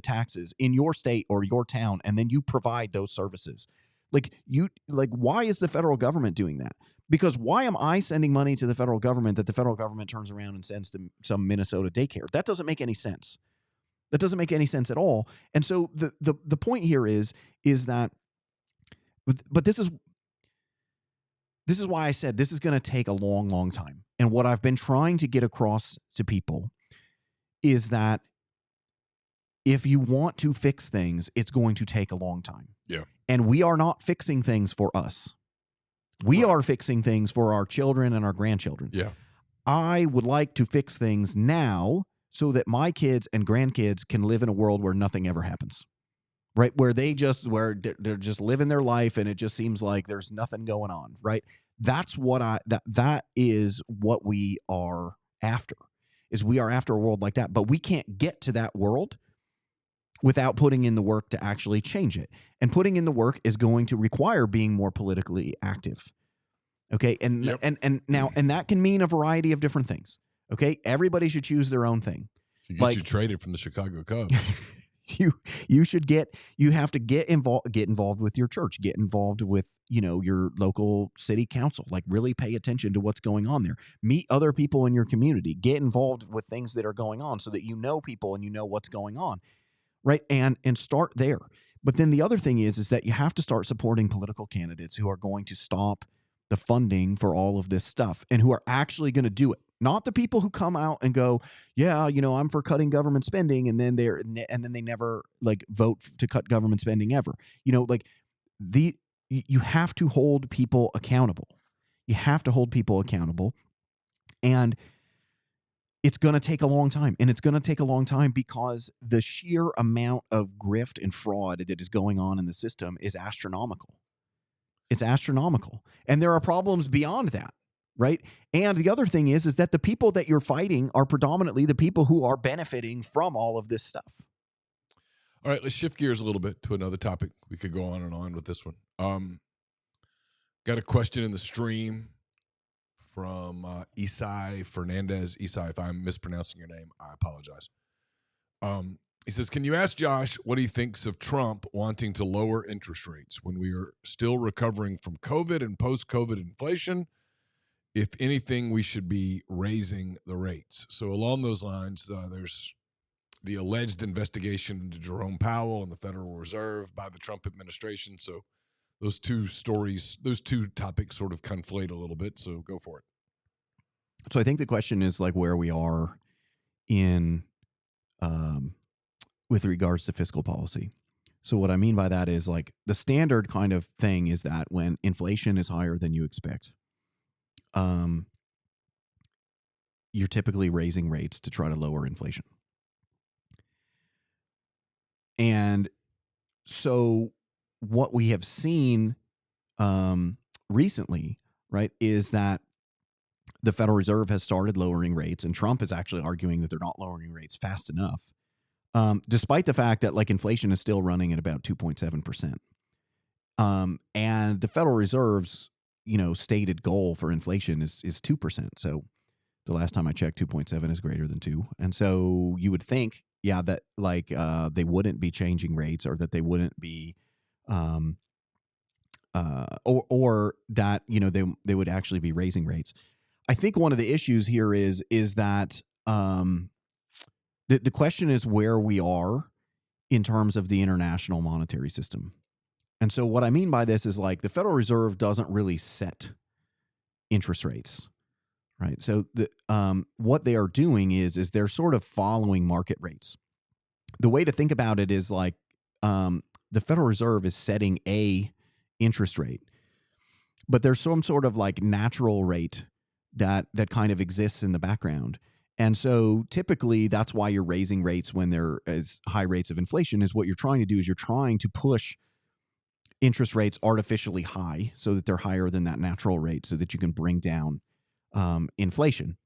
taxes in your state or your town, and then you provide those services. Why is the federal government doing that? Because why am I sending money to the federal government that the federal government turns around and sends to some Minnesota daycare? That doesn't make any sense. That doesn't make any sense at all. And so the point here is that, but this is why I said this is going to take a long, long time. And what I've been trying to get across to people is that if you want to fix things, it's going to take a long time. Yeah. And we are not fixing things for us. We Right. are fixing things for our children and our grandchildren. Yeah. I would like to fix things now so that my kids and grandkids can live in a world where nothing ever happens. Right? Where they're just living their life, and it just seems like there's nothing going on. Right? That's what that is what we are after. Is we are after a world like that, but we can't get to that world without putting in the work to actually change it. And putting in the work is going to require being more politically active. Okay? And Yep. and that can mean a variety of different things. Okay? Everybody should choose their own thing. You get you traded from the Chicago Cubs. You have to get involved with your church, get involved with, your local city council, like, really pay attention to what's going on there. Meet other people in your community, get involved with things that are going on so that you know people and you know what's going on. Right? And start there. But then the other thing is that you have to start supporting political candidates who are going to stop the funding for all of this stuff and who are actually going to do it. Not the people who come out and go, yeah, I'm for cutting government spending, and then they never like vote to cut government spending ever. You have to hold people accountable. You have to hold people accountable, and it's going to take a long time. And it's going to take a long time because the sheer amount of grift and fraud that is going on in the system is astronomical. It's astronomical, and there are problems beyond that. Right. And the other thing is that the people that you're fighting are predominantly the people who are benefiting from all of this stuff. All right, let's shift gears a little bit to another topic. We could go on and on with this one. Got a question in the stream from Isai Fernandez. Isai, if I'm mispronouncing your name, I apologize. He says, can you ask Josh what he thinks of Trump wanting to lower interest rates when we are still recovering from COVID and post-COVID inflation? If anything, we should be raising the rates. So along those lines, there's the alleged investigation into Jerome Powell and the Federal Reserve by the Trump administration. So those two topics sort of conflate a little bit. So go for it. So I think the question is like where we are in with regards to fiscal policy. So what I mean by that is like the standard kind of thing is that when inflation is higher than you expect, you're typically raising rates to try to lower inflation. And so what we have seen recently, right, is that the Federal Reserve has started lowering rates, and Trump is actually arguing that they're not lowering rates fast enough, despite the fact that like inflation is still running at about 2.7%. And the Federal Reserve's stated goal for inflation is 2%. So the last time I checked, 2.7 is greater than 2. And so you would think, yeah, that like they wouldn't be changing rates, or that they wouldn't be or that they would actually be raising rates. I think one of the issues here is that the question is where we are in terms of the international monetary system. And so what I mean by this is like the Federal Reserve doesn't really set interest rates, right? So what they are doing is they're sort of following market rates. The way to think about it is like the Federal Reserve is setting a interest rate, but there's some sort of like natural rate that kind of exists in the background. And so typically that's why you're raising rates when there is high rates of inflation. Is what you're trying to do is you're trying to push interest rates artificially high so that they're higher than that natural rate, so that you can bring down inflation.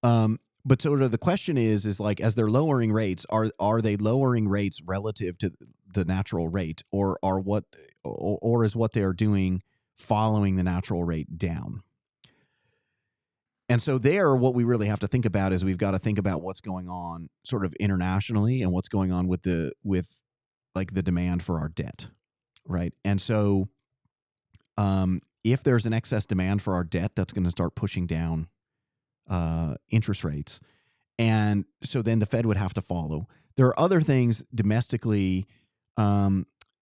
But sort of the question is like, as they're lowering rates, are they lowering rates relative to the natural rate, or is what they're doing following the natural rate down? And so what we really have to think about is we've got to think about what's going on sort of internationally, and what's going on with like the demand for our debt, right? And so if there's an excess demand for our debt, that's going to start pushing down interest rates. And so then the Fed would have to follow. There are other things domestically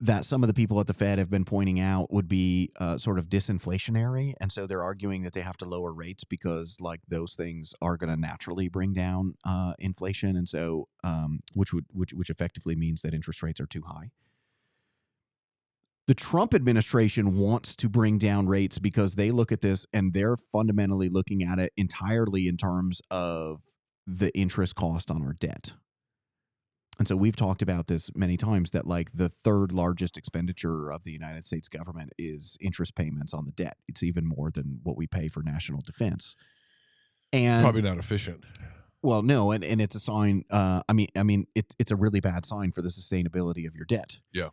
that some of the people at the Fed have been pointing out would be sort of disinflationary. And so they're arguing that they have to lower rates because like those things are going to naturally bring down inflation. And so which effectively means that interest rates are too high. The Trump administration wants to bring down rates because they look at this and they're fundamentally looking at it entirely in terms of the interest cost on our debt. And so we've talked about this many times, that like the third largest expenditure of the United States government is interest payments on the debt. It's even more than what we pay for national defense. And it's probably not efficient. Well, no, and it's a sign. It's a really bad sign for the sustainability of your debt. Yeah.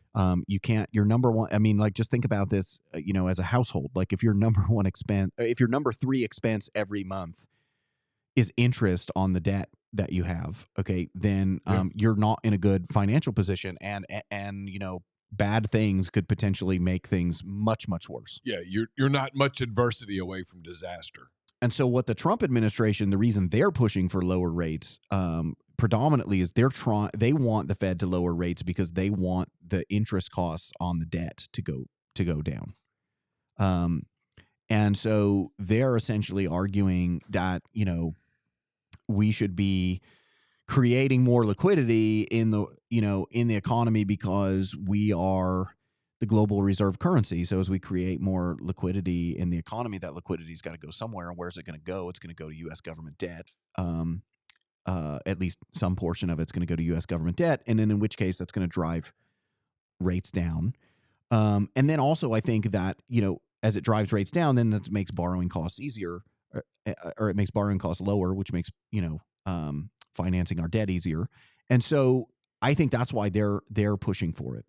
You can't. Your number one. I mean, like, just think about this. As a household, like if your number one expense, if your number three expense every month is interest on the debt that you have, okay, then you're not in a good financial position, and bad things could potentially make things much, much worse. Yeah, you're not much adversity away from disaster. And so what the Trump administration, the reason they're pushing for lower rates predominantly is they want the Fed to lower rates because they want the interest costs on the debt to go down. And so they're essentially arguing that, we should be creating more liquidity in the economy because we are the global reserve currency. So as we create more liquidity in the economy, that liquidity's got to go somewhere. And where's it going to go? It's going to go to U.S. government debt. At least some portion of it's going to go to U.S. government debt. And then in which case that's going to drive rates down. And then also I think that, as it drives rates down, then that makes borrowing costs easier, or it makes borrowing costs lower, which makes, financing our debt easier. And so I think that's why they're pushing for it.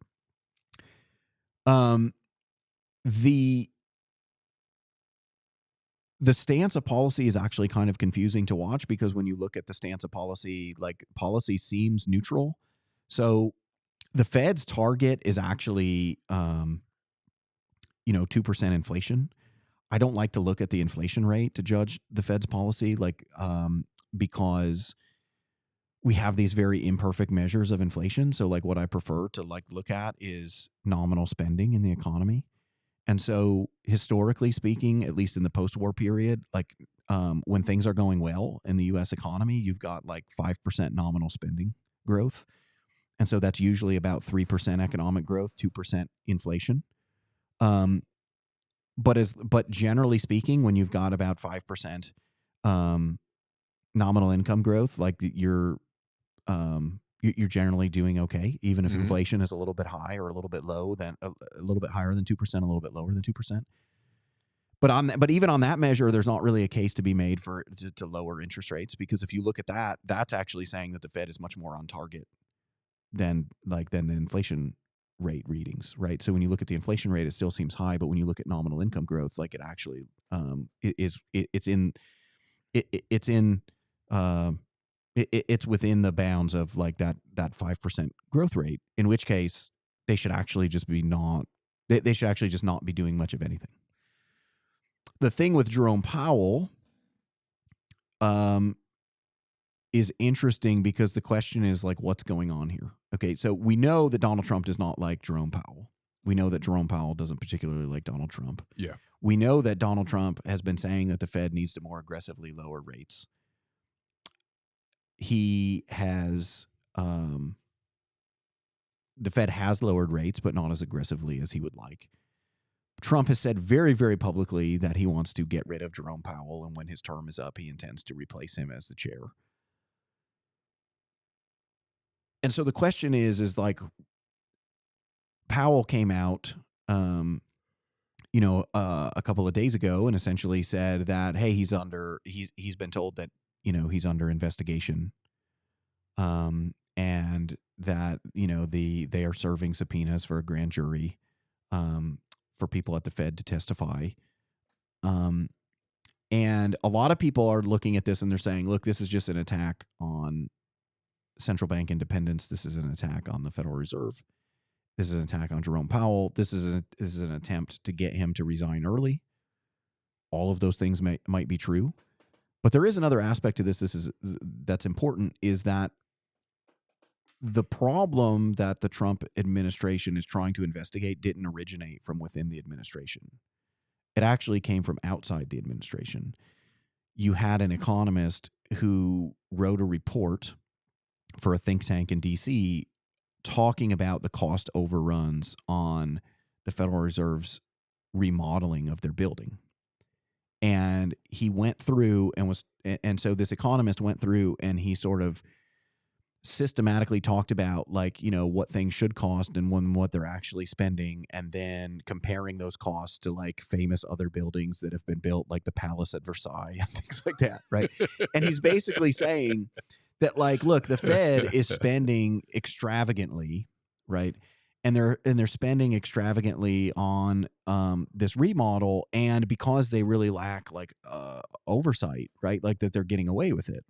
The stance of policy is actually kind of confusing to watch, because when you look at the stance of policy, like policy seems neutral. So the Fed's target is actually, 2% inflation. I don't like to look at the inflation rate to judge the Fed's policy, because we have these very imperfect measures of inflation. So like what I prefer to look at is nominal spending in the economy. And so historically speaking, at least in the post-war period, when things are going well in the U.S. economy, you've got 5% nominal spending growth. And so that's usually about 3% economic growth, 2% inflation. But generally speaking, when you've got about 5% nominal income growth, like you're generally doing okay, even if inflation is a little bit high or a little bit low, than a little bit higher than 2%, a little bit lower than 2%. But even on that measure, there's not really a case to be made for to lower interest rates, because if you look at that, that's actually saying that the Fed is much more on target than the inflation rate readings, right? So when you look at the inflation rate, it still seems high, but when you look at nominal income growth, like it actually it's within the bounds of like that 5% growth rate, in which case they should actually just they should actually just not be doing much of anything. The thing with Jerome Powell is interesting, because the question is like, what's going on here? Okay, so we know that Donald Trump does not like Jerome Powell. We know that Jerome Powell doesn't particularly like Donald Trump. Yeah. We know that Donald Trump has been saying that the Fed needs to more aggressively lower rates. He has, the Fed has lowered rates, but not as aggressively as he would like. Trump has said very, very publicly that he wants to get rid of Jerome Powell, and when his term is up, he intends to replace him as the chair. And so the question is like, Powell came out, a couple of days ago and essentially said that, hey, he's been told that, he's under investigation, and that, they are serving subpoenas for a grand jury, for people at the Fed to testify. And a lot of people are looking at this and they're saying, look, this is just an attack on central bank independence. This is an attack on the Federal Reserve. This is an attack on Jerome Powell. This is an attempt to get him to resign early. All of those things might be true. But there is another aspect to this. That's important, is that the problem that the Trump administration is trying to investigate didn't originate from within the administration. It actually came from outside the administration. You had an economist who wrote a report for a think tank in D.C. talking about the cost overruns on the Federal Reserve's remodeling of their building. And he went through and so this economist went through and he sort of systematically talked about, like, what things should cost and what they're actually spending, and then comparing those costs to like famous other buildings that have been built, like the Palace at Versailles and things like that, right? And he's basically saying that, like, look, the Fed is spending extravagantly, right? And they're spending extravagantly on this remodel, and because they really lack like oversight, right? Like that they're getting away with it.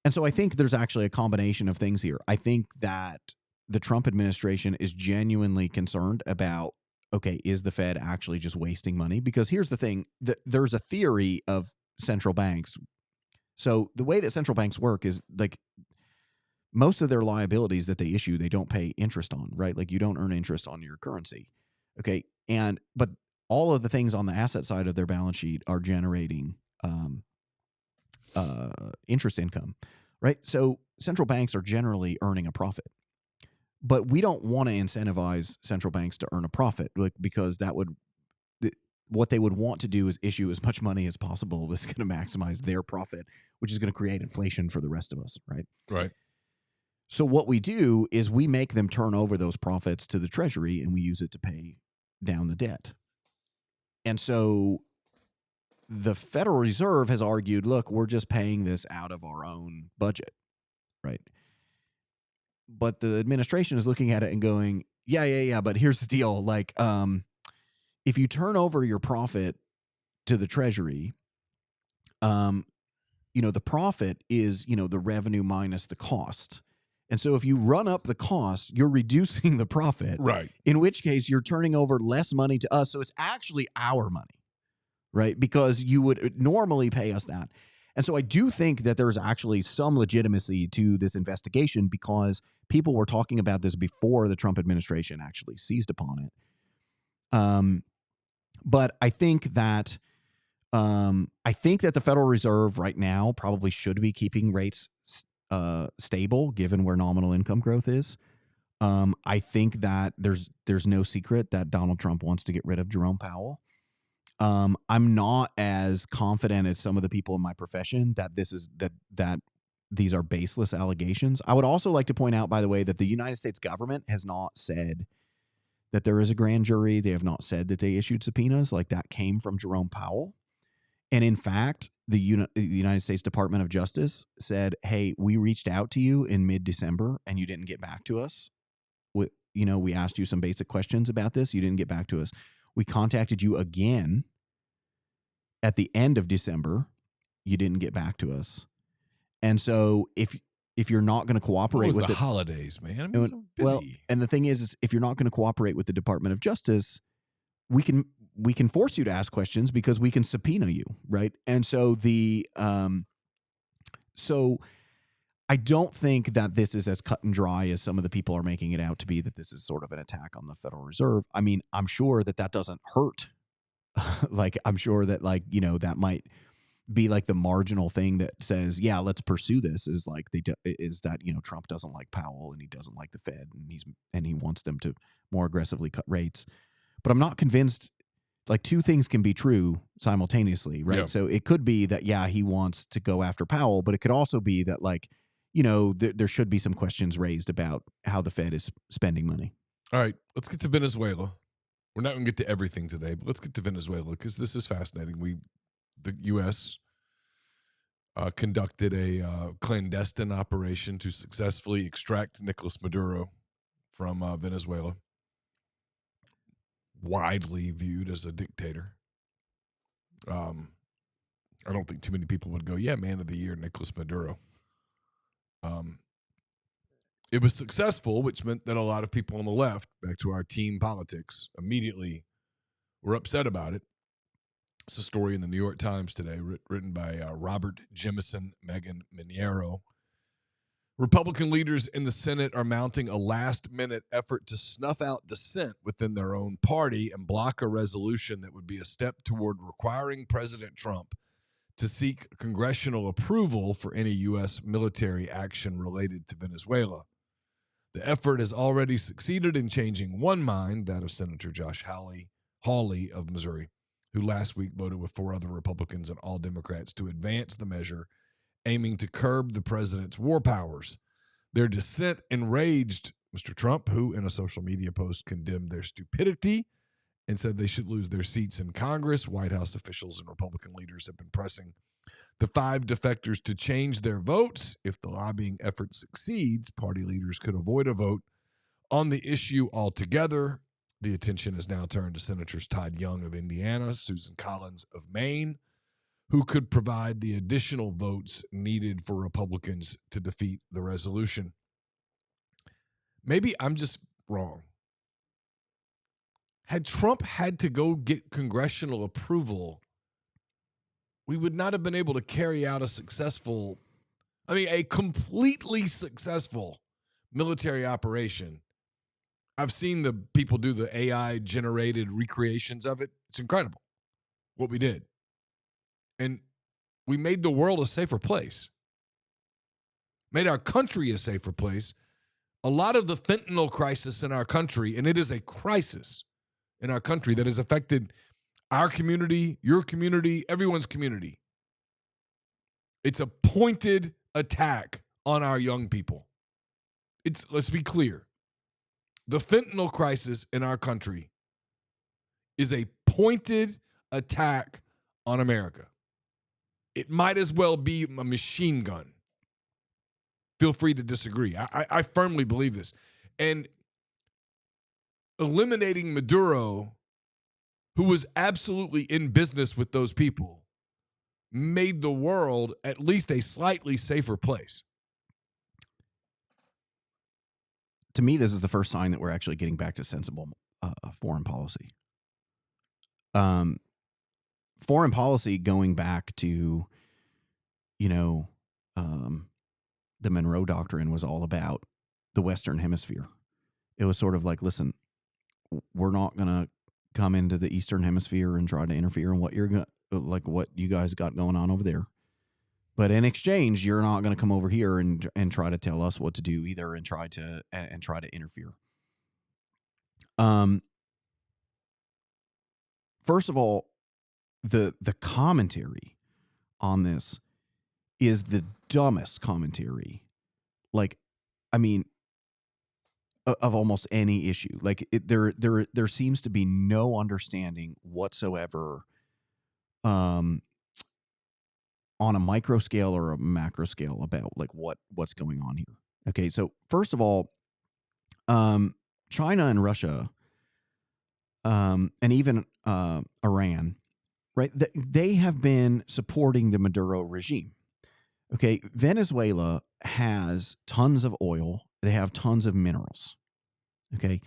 And so I think there's actually a combination of things here. I think that the Trump administration is genuinely concerned about, okay, is the Fed actually just wasting money? Because here's the thing, there's a theory of central banks. So the way that central banks work is like most of their liabilities that they issue, they don't pay interest on, right? Like you don't earn interest on your currency. Okay. But all of the things on the asset side of their balance sheet are generating interest income, right? So central banks are generally earning a profit, but we don't want to incentivize central banks to earn a profit, like, because what they would want to do is issue as much money as possible that's going to maximize their profit, which is going to create inflation for the rest of us, right? Right. So what we do is we make them turn over those profits to the Treasury, and we use it to pay down the debt. And so the Federal Reserve has argued, look, we're just paying this out of our own budget, right? But the administration is looking at it and going, yeah, but here's the deal. Like, if you turn over your profit to the Treasury, the profit is, the revenue minus the cost. And so if you run up the cost, you're reducing the profit, right? In which case you're turning over less money to us. So it's actually our money, right? Because you would normally pay us that. And so I do think that there's actually some legitimacy to this investigation, because people were talking about this before the Trump administration actually seized upon it. But I think that the Federal Reserve right now probably should be keeping rates stable, given where nominal income growth is. I think that there's no secret that Donald Trump wants to get rid of Jerome Powell. I'm not as confident as some of the people in my profession that this is that these are baseless allegations. I would also like to point out, by the way, that the United States government has not said that there is a grand jury. They have not said that they issued subpoenas. Like, that came from Jerome Powell. And in fact, the United States Department of Justice said, "Hey, we reached out to you in mid-December and you didn't get back to us. We asked you some basic questions about this. You didn't get back to us. We contacted you again at the end of December. You didn't get back to us. And so if you're not going to cooperate with with the holidays, man, I mean, so busy. well, and the thing is if you're not going to cooperate with the Department of Justice, we can force you to ask questions because we can subpoena you, right? And so so I don't think that this is as cut and dry as some of the people are making it out to be, that this is sort of an attack on the Federal Reserve. I mean, I'm sure that doesn't hurt. Like, I'm sure that, like, that might be like the marginal thing that says, yeah, let's pursue this, is like is that, Trump doesn't like Powell and he doesn't like the Fed, and he wants them to more aggressively cut rates. But I'm not convinced. Like, two things can be true simultaneously, right? Yeah. So it could be that, yeah, he wants to go after Powell, but it could also be that, like, there should be some questions raised about how the Fed is spending money. All right, let's get to Venezuela. We're not going to get to everything today, but let's get to Venezuela because this is fascinating. The U.S. Conducted a clandestine operation to successfully extract Nicolas Maduro from Venezuela, widely viewed as a dictator. I don't think too many people would go, yeah, man of the year, Nicolas Maduro. It was successful, which meant that a lot of people on the left, back to our team politics, immediately were upset about it. It's a story in the New York Times today, written by Robert Jemison, Megan Miniero. Republican leaders in the Senate are mounting a last-minute effort to snuff out dissent within their own party and block a resolution that would be a step toward requiring President Trump to seek congressional approval for any U.S. military action related to Venezuela. The effort has already succeeded in changing one mind, that of Senator Josh Hawley of Missouri, who last week voted with 4 other Republicans and all Democrats to advance the measure aiming to curb the president's war powers. Their dissent enraged Mr. Trump, who in a social media post condemned their stupidity and said they should lose their seats in Congress. White House officials and Republican leaders have been pressing the 5 defectors to change their votes. If the lobbying effort succeeds, party leaders could avoid a vote on the issue altogether. The attention is now turned to Senators Todd Young of Indiana, Susan Collins of Maine, who could provide the additional votes needed for Republicans to defeat the resolution. Maybe I'm just wrong. Had Trump had to go get congressional approval, we would not have been able to carry out a completely successful military operation. I've seen the people do the AI-generated recreations of it. It's incredible what we did. And we made the world a safer place, made our country a safer place. A lot of the fentanyl crisis in our country, and it is a crisis in our country that has affected our community, your community, everyone's community. It's a pointed attack on our young people. Let's be clear. The fentanyl crisis in our country is a pointed attack on America. It might as well be a machine gun. Feel free to disagree. I firmly believe this. And eliminating Maduro, who was absolutely in business with those people, made the world at least a slightly safer place. To me, this is the first sign that we're actually getting back to sensible foreign policy. Foreign policy going back to, the Monroe Doctrine was all about the Western Hemisphere. It was sort of like, listen, we're not going to come into the Eastern Hemisphere and try to interfere in what what you guys got going on over there. But in exchange, you're not going to come over here and try to tell us what to do either, and try to interfere. First of all, the commentary on this is the dumbest commentary. Like, I mean, of almost any issue. Like there seems to be no understanding whatsoever, um, on a micro scale or a macro scale about like what's going on here. Okay, so first of all, China and Russia, and even Iran, right? They have been supporting the Maduro regime. Okay, Venezuela has tons of oil. They have tons of minerals. Okay,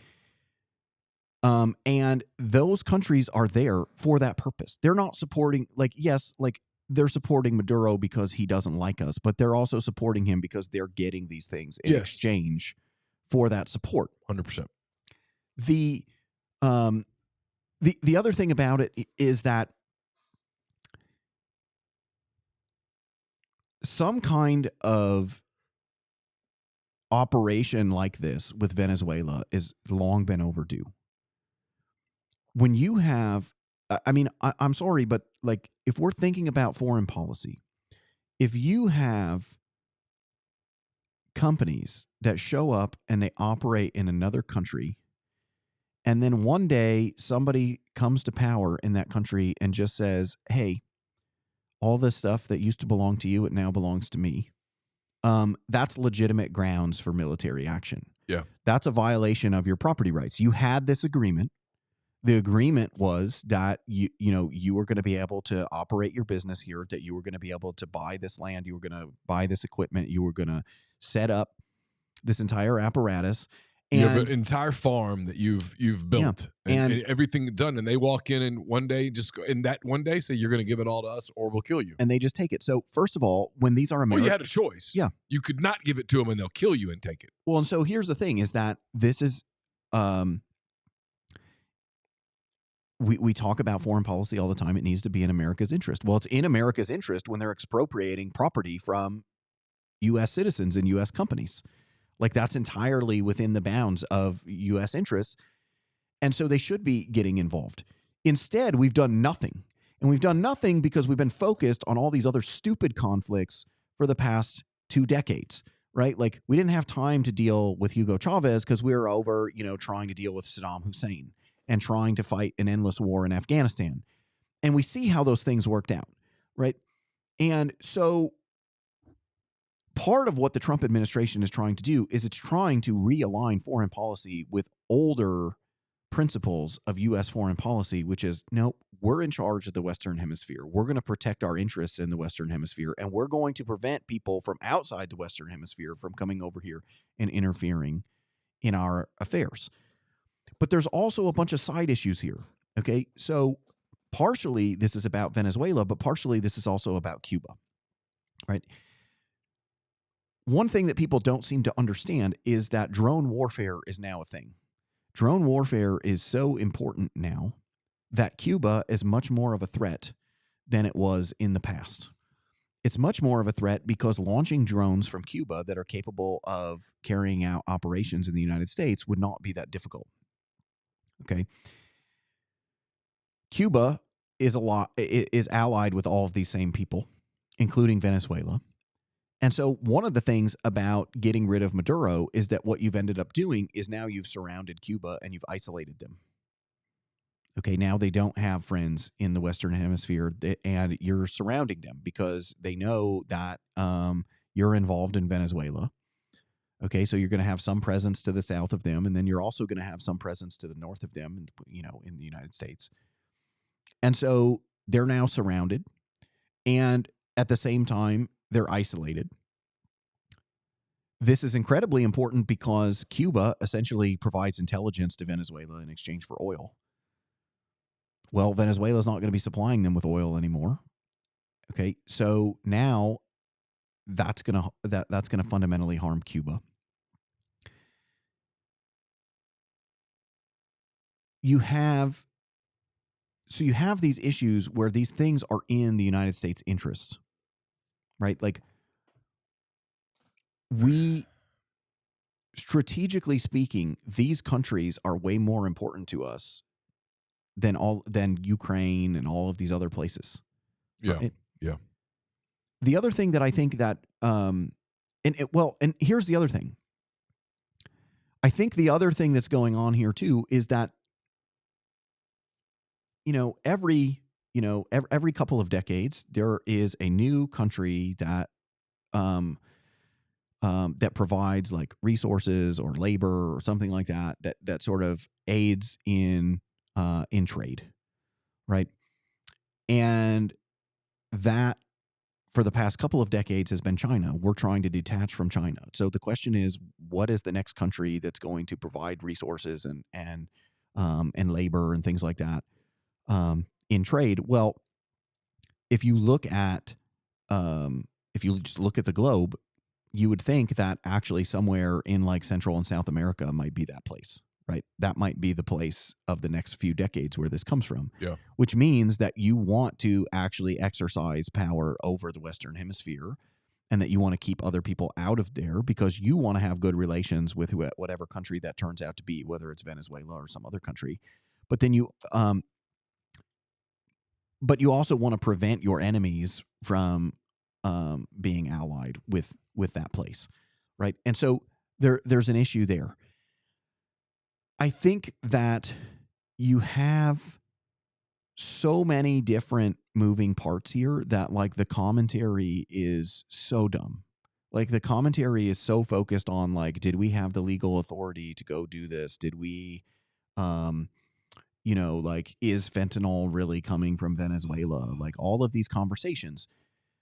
and those countries are there for that purpose. They're not supporting, like, yes, like they're supporting Maduro because he doesn't like us, but they're also supporting him because they're getting these things in Yes. exchange for that support. 100%. The other thing about it is that some kind of operation like this with Venezuela is long been overdue. When you have, I mean, I'm sorry, but like if we're thinking about foreign policy, if you have companies that show up and they operate in another country, and then one day somebody comes to power in that country and just says, hey, all this stuff that used to belong to you, it now belongs to me. That's legitimate grounds for military action. Yeah. That's a violation of your property rights. You had this agreement. The agreement was that you were going to be able to operate your business here, that you were going to be able to buy this land, you were going to buy this equipment, you were going to set up this entire apparatus. And you have an entire farm that you've built, and everything done, and they walk in and one day just go, in that one day say you're going to give it all to us or we'll kill you, and they just take it. So first of all, when these are American, you had a choice. Yeah, you could not give it to them and they'll kill you and take it. Well, and so here's the thing: is that this is we talk about foreign policy all the time. It needs to be in America's interest. Well, it's in America's interest when they're expropriating property from U.S. citizens and U.S. companies. Like, that's entirely within the bounds of U.S. interests. And so they should be getting involved. Instead, we've done nothing. And we've done nothing because we've been focused on all these other stupid conflicts for the past 2 decades, right? Like, we didn't have time to deal with Hugo Chavez because we were over, trying to deal with Saddam Hussein and trying to fight an endless war in Afghanistan. And we see how those things worked out, right? And so part of what the Trump administration is trying to do is it's trying to realign foreign policy with older principles of U.S. foreign policy, which is, no, we're in charge of the Western Hemisphere. We're going to protect our interests in the Western Hemisphere, and we're going to prevent people from outside the Western Hemisphere from coming over here and interfering in our affairs. But there's also a bunch of side issues here, okay? So partially this is about Venezuela, but partially this is also about Cuba, right? One thing that people don't seem to understand is that drone warfare is now a thing. Drone warfare is so important now that Cuba is much more of a threat than it was in the past. It's much more of a threat because launching drones from Cuba that are capable of carrying out operations in the United States would not be that difficult. Okay. Cuba is allied with all of these same people, including Venezuela. And so one of the things about getting rid of Maduro is that what you've ended up doing is now you've surrounded Cuba and you've isolated them. Okay, now they don't have friends in the Western Hemisphere, and you're surrounding them because they know that you're involved in Venezuela. Okay, so you're going to have some presence to the south of them, and then you're also going to have some presence to the north of them, in the United States. And so they're now surrounded, and at the same time, they're isolated. This is incredibly important because Cuba essentially provides intelligence to Venezuela in exchange for oil. Well, Venezuela is not going to be supplying them with oil anymore. Okay, so now that's going to fundamentally harm Cuba. You have these issues where these things are in the United States' interests, right? Like, strategically speaking, these countries are way more important to us than Ukraine and all of these other places. Yeah. Right? Yeah. The other thing that I think that and here's the other thing. I think the other thing that's going on here too is that every couple of decades there is a new country that um that provides like resources or labor or something like that sort of aids in trade, right? And that for the past couple of decades has been China. We're trying to detach from China. So the question is, what is the next country that's going to provide resources and labor and things like that in trade? Well, if you look at if you just look at the globe, you would think that actually somewhere in like Central and South America might be that place, right? That might be the place of the next few decades where this comes from. Yeah. Which means that you want to actually exercise power over the Western Hemisphere and that you want to keep other people out of there because you want to have good relations with whatever country that turns out to be, whether it's Venezuela or some other country. But then but you also want to prevent your enemies from being allied with that place, right? And so there's an issue there. I think that you have so many different moving parts here that like the commentary is so dumb. Like the commentary is so focused on like, did we have the legal authority to go do this? Did we, like, is fentanyl really coming from Venezuela? Like all of these conversations.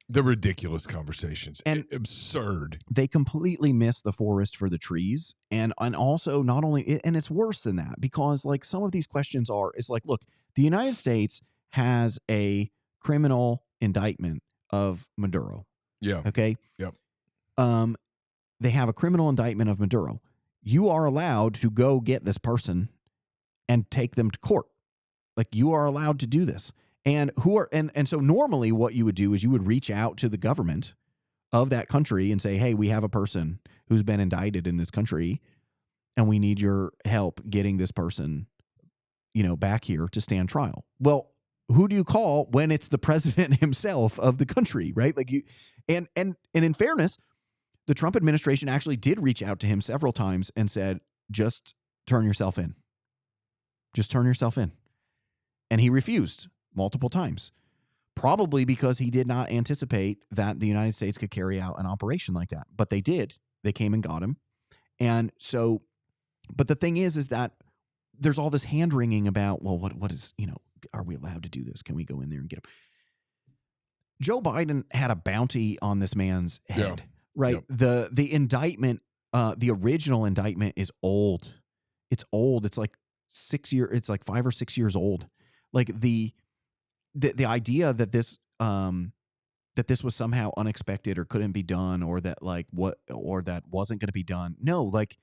The ridiculous conversations And absurd. They completely miss the forest for the trees. And also not only, and it's worse than that because like some of these questions it's like, look, the United States has a criminal indictment of Maduro. Yeah. Okay. Yep. They have a criminal indictment of Maduro. You are allowed to go get this person and take them to court. Like you are allowed to do this. And so normally what you would do is you would reach out to the government of that country and say, hey, we have a person who's been indicted in this country and we need your help getting this person, back here to stand trial. Well, who do you call when it's the president himself of the country, right? Like and in fairness, the Trump administration actually did reach out to him several times and said, just turn yourself in. Just turn yourself in. And he refused multiple times, probably because he did not anticipate that the United States could carry out an operation like that. But they did. They came and got him. And so, but the thing is that there's all this hand wringing about, well, what is, are we allowed to do this? Can we go in there and get him? Joe Biden had a bounty on this man's head, right? Yep. The indictment, the original indictment is old. It's old. It's like 6 years. It's like 5 or 6 years old. Like the idea that this was somehow unexpected or couldn't be done or that that wasn't going to be done. No, like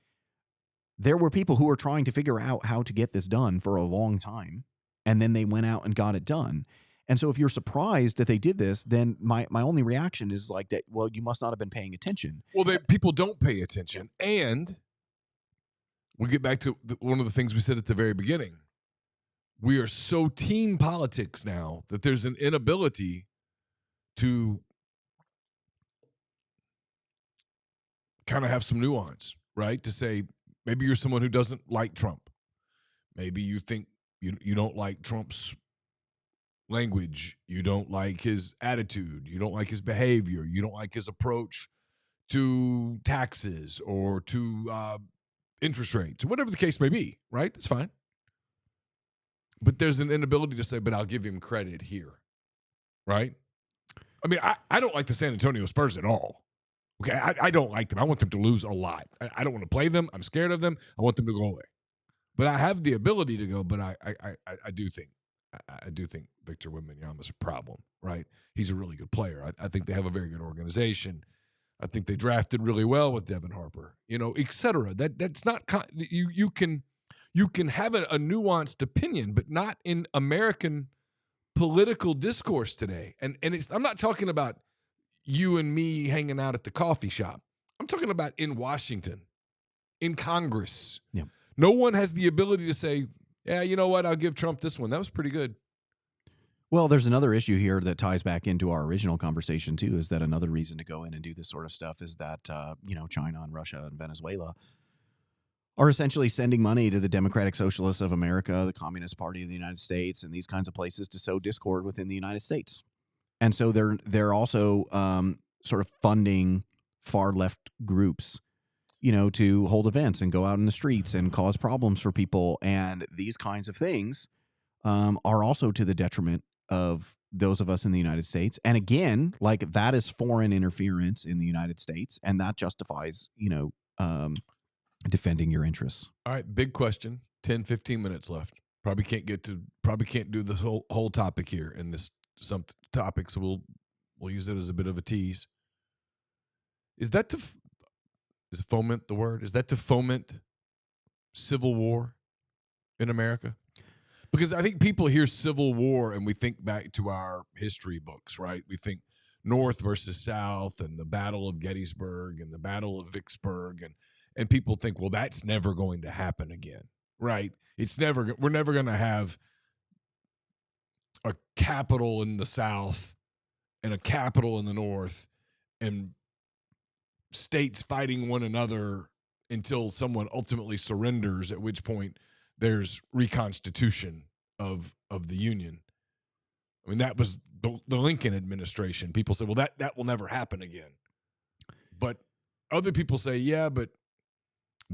there were people who were trying to figure out how to get this done for a long time. And then they went out and got it done. And so if you're surprised that they did this, then my only reaction is like that, well, you must not have been paying attention. Well, people don't pay attention. And we get back to one of the things we said at the very beginning. We are so team politics now that there's an inability to kind of have some nuance, right? To say maybe you're someone who doesn't like Trump. Maybe you think you don't like Trump's language. You don't like his attitude. You don't like his behavior. You don't like his approach to taxes or to interest rates or whatever the case may be, right? That's fine. But there's an inability to say, but I'll give him credit here, right? I mean, I don't like the San Antonio Spurs at all. Okay, I don't like them. I want them to lose a lot. I don't want to play them. I'm scared of them. I want them to go away. But I have the ability to go. But I do think Victor Wembanyama's a problem, right? He's a really good player. I think they have a very good organization. I think they drafted really well with Devin Harper, et cetera. That's not you can have a nuanced opinion, but not in American political discourse today. And I'm not talking about you and me hanging out at the coffee shop. I'm talking about in Washington, in Congress. Yeah. No one has the ability to say, Yeah, you know what? I'll give Trump this one. That was pretty good. Well, there's another issue here that ties back into our original conversation too. Is that another reason to go in and do this sort of stuff? Is that China and Russia and Venezuela are essentially sending money to the Democratic Socialists of America, the Communist Party of the United States, and these kinds of places to sow discord within the United States. And so they're also sort of funding far left groups, to hold events and go out in the streets and cause problems for people. And these kinds of things are also to the detriment of those of us in the United States. And again, like that is foreign interference in the United States, and that justifies, defending your interests. All right, big question. 10, 15 minutes left. Probably can't do this whole topic here in this some topic, so we'll use it as a bit of a tease. Is foment the word? Is that to foment civil war in America? Because I think people hear Civil War and we think back to our history books, right? We think North versus South and the Battle of Gettysburg and the Battle of Vicksburg, and people think, well, that's never going to happen again, right? We're never going to have a capital in the South and a capital in the North and states fighting one another until someone ultimately surrenders, at which point there's reconstitution of the Union. I mean, that was the Lincoln administration. People say, well, that will never happen again. But other people say, yeah, but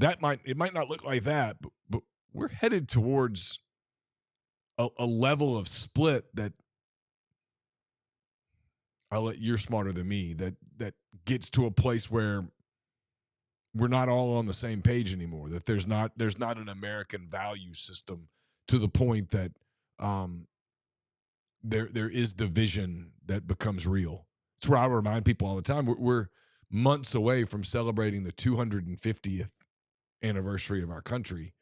it might not look like that, but we're headed towards a level of split that you're smarter than me, that gets to a place where we're not all on the same page anymore, that there's not an American value system to the point that there is division that becomes real. It's where I remind people all the time, we're months away from celebrating the 250th anniversary of our country.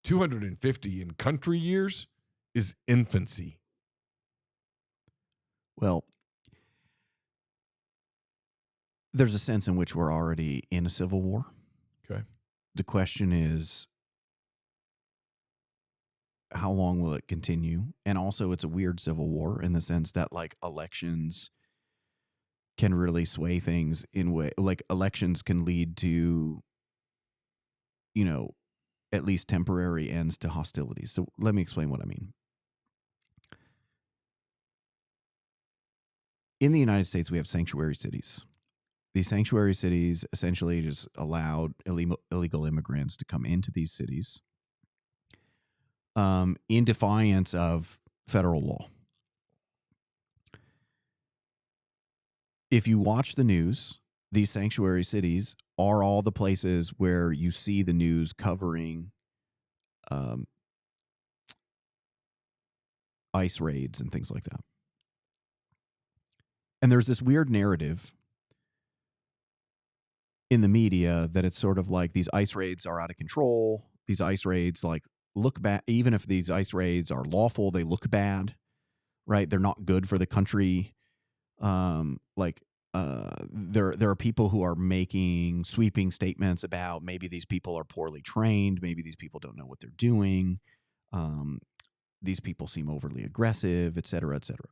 250 in country years is infancy. Well, there's a sense in which we're already in a civil war. Okay. The question is, how long will it continue? And also, it's a weird civil war in the sense that, like, elections can really sway things in way. Like, elections can lead to, at least temporary ends to hostilities. So let me explain what I mean. In the United States, we have sanctuary cities. These sanctuary cities essentially just allowed illegal immigrants to come into these cities in defiance of federal law. If you watch the news, these sanctuary cities are all the places where you see the news covering ICE raids and things like that. And there's this weird narrative in the media that it's sort of like these ICE raids are out of control. These ICE raids look bad. Even if these ICE raids are lawful, they look bad, right? They're not good for the country. There are people who are making sweeping statements about maybe these people are poorly trained, maybe these people don't know what they're doing, these people seem overly aggressive, et cetera, et cetera.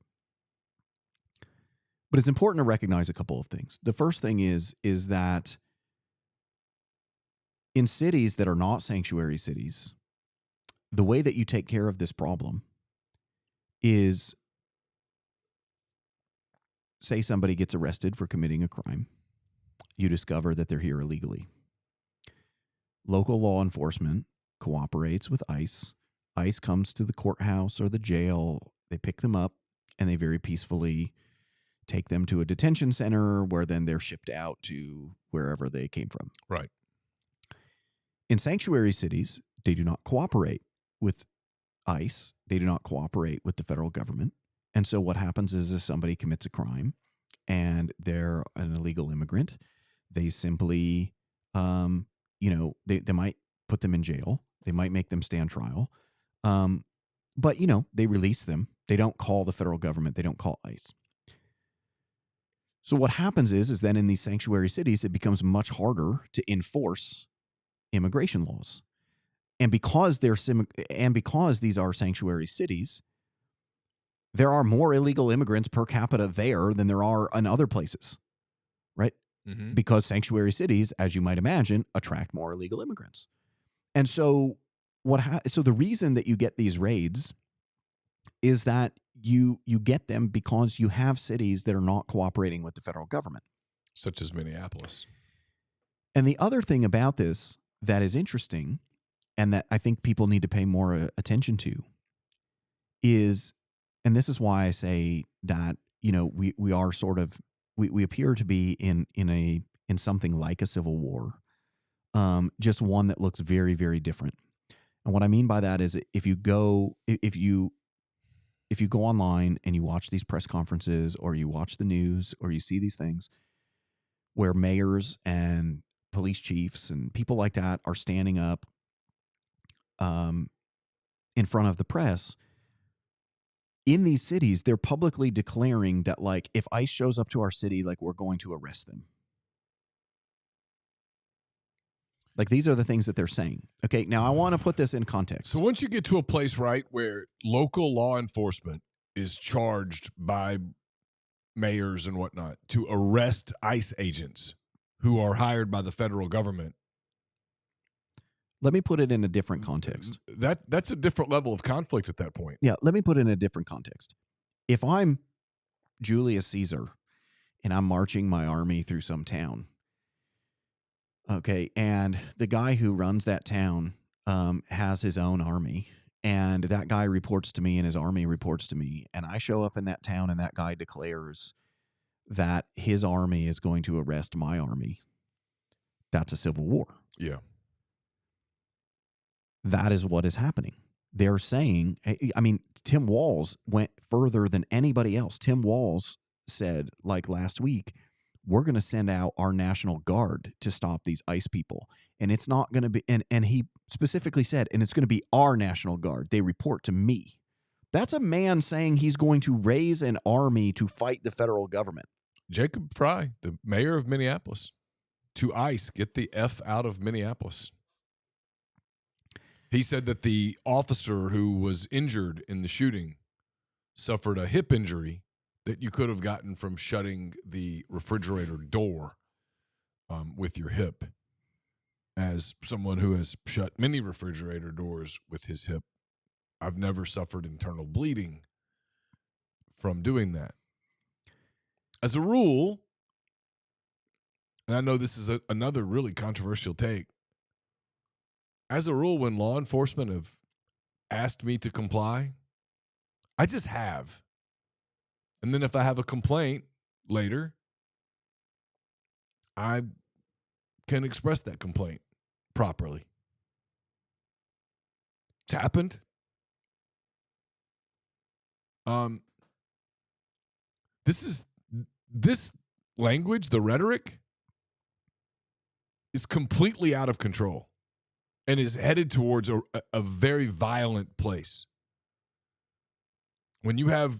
But it's important to recognize a couple of things. The first thing is that in cities that are not sanctuary cities, the way that you take care of this problem is, say somebody gets arrested for committing a crime. You discover that they're here illegally. Local law enforcement cooperates with ICE. ICE comes to the courthouse or the jail. They pick them up and they very peacefully take them to a detention center where then they're shipped out to wherever they came from. Right. In sanctuary cities, they do not cooperate with ICE. They do not cooperate with the federal government. And so what happens is if somebody commits a crime and they're an illegal immigrant, they simply, they might put them in jail. They might make them stand trial. But, they release them. They don't call the federal government. They don't call ICE. So what happens is then in these sanctuary cities, it becomes much harder to enforce immigration laws. And because because these are sanctuary cities, there are more illegal immigrants per capita there than there are in other places, right? Mm-hmm. Because sanctuary cities, as you might imagine, attract more illegal immigrants. And so so the reason that you get these raids is that you get them because you have cities that are not cooperating with the federal government. Such as Minneapolis. And the other thing about this that is interesting and that I think people need to pay more attention to is, and this is why I say that, we are sort of, we appear to be in something like a civil war, just one that looks very, very different. And what I mean by that is if you go online and you watch these press conferences or you watch the news or you see these things where mayors and police chiefs and people like that are standing up in front of the press in these cities, they're publicly declaring that, like, if ICE shows up to our city, like, we're going to arrest them. Like, these are the things that they're saying. Okay, now I want to put this in context. So once you get to a place, right, where local law enforcement is charged by mayors and whatnot to arrest ICE agents who are hired by the federal government. Let me put it in a different context. That's a different level of conflict at that point. Yeah, let me put it in a different context. If I'm Julius Caesar and I'm marching my army through some town, okay, and the guy who runs that town has his own army, and that guy reports to me and his army reports to me, and I show up in that town and that guy declares that his army is going to arrest my army, that's a civil war. Yeah. That is what is happening. They're saying, I mean, Tim Walz went further than anybody else. Tim Walz said, like last week, we're going to send out our National Guard to stop these ICE people. And it's not going to be, and he specifically said, and it's going to be our National Guard. They report to me. That's a man saying he's going to raise an army to fight the federal government. Jacob Fry, the mayor of Minneapolis, to ICE, get the F out of Minneapolis. He said that the officer who was injured in the shooting suffered a hip injury that you could have gotten from shutting the refrigerator door with your hip. As someone who has shut many refrigerator doors with his hip, I've never suffered internal bleeding from doing that. As a rule, and I know this is another really controversial take, as a rule, when law enforcement have asked me to comply, I just have. And then if I have a complaint later, I can express that complaint properly. It's happened. This language, the rhetoric, is completely out of control and is headed towards a very violent place. When you have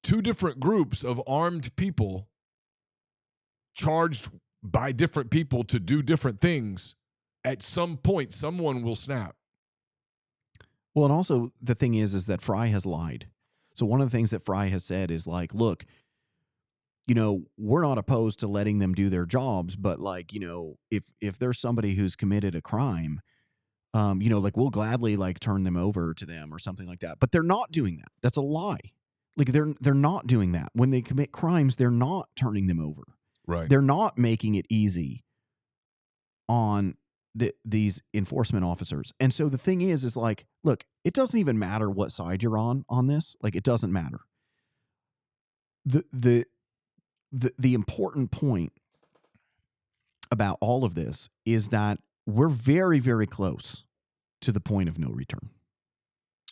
two different groups of armed people charged by different people to do different things, at some point, someone will snap. Well, and also the thing is that Fry has lied. So one of the things that Fry has said is like, look, we're not opposed to letting them do their jobs, but like, if there's somebody who's committed a crime, like we'll gladly like turn them over to them or something like that. But they're not doing that. That's a lie. Like they're not doing that. When they commit crimes, they're not turning them over. Right. They're not making it easy on these enforcement officers. And so the thing is like, look, it doesn't even matter what side you're on this. Like it doesn't matter. The important point about all of this is that we're very, very close to the point of no return.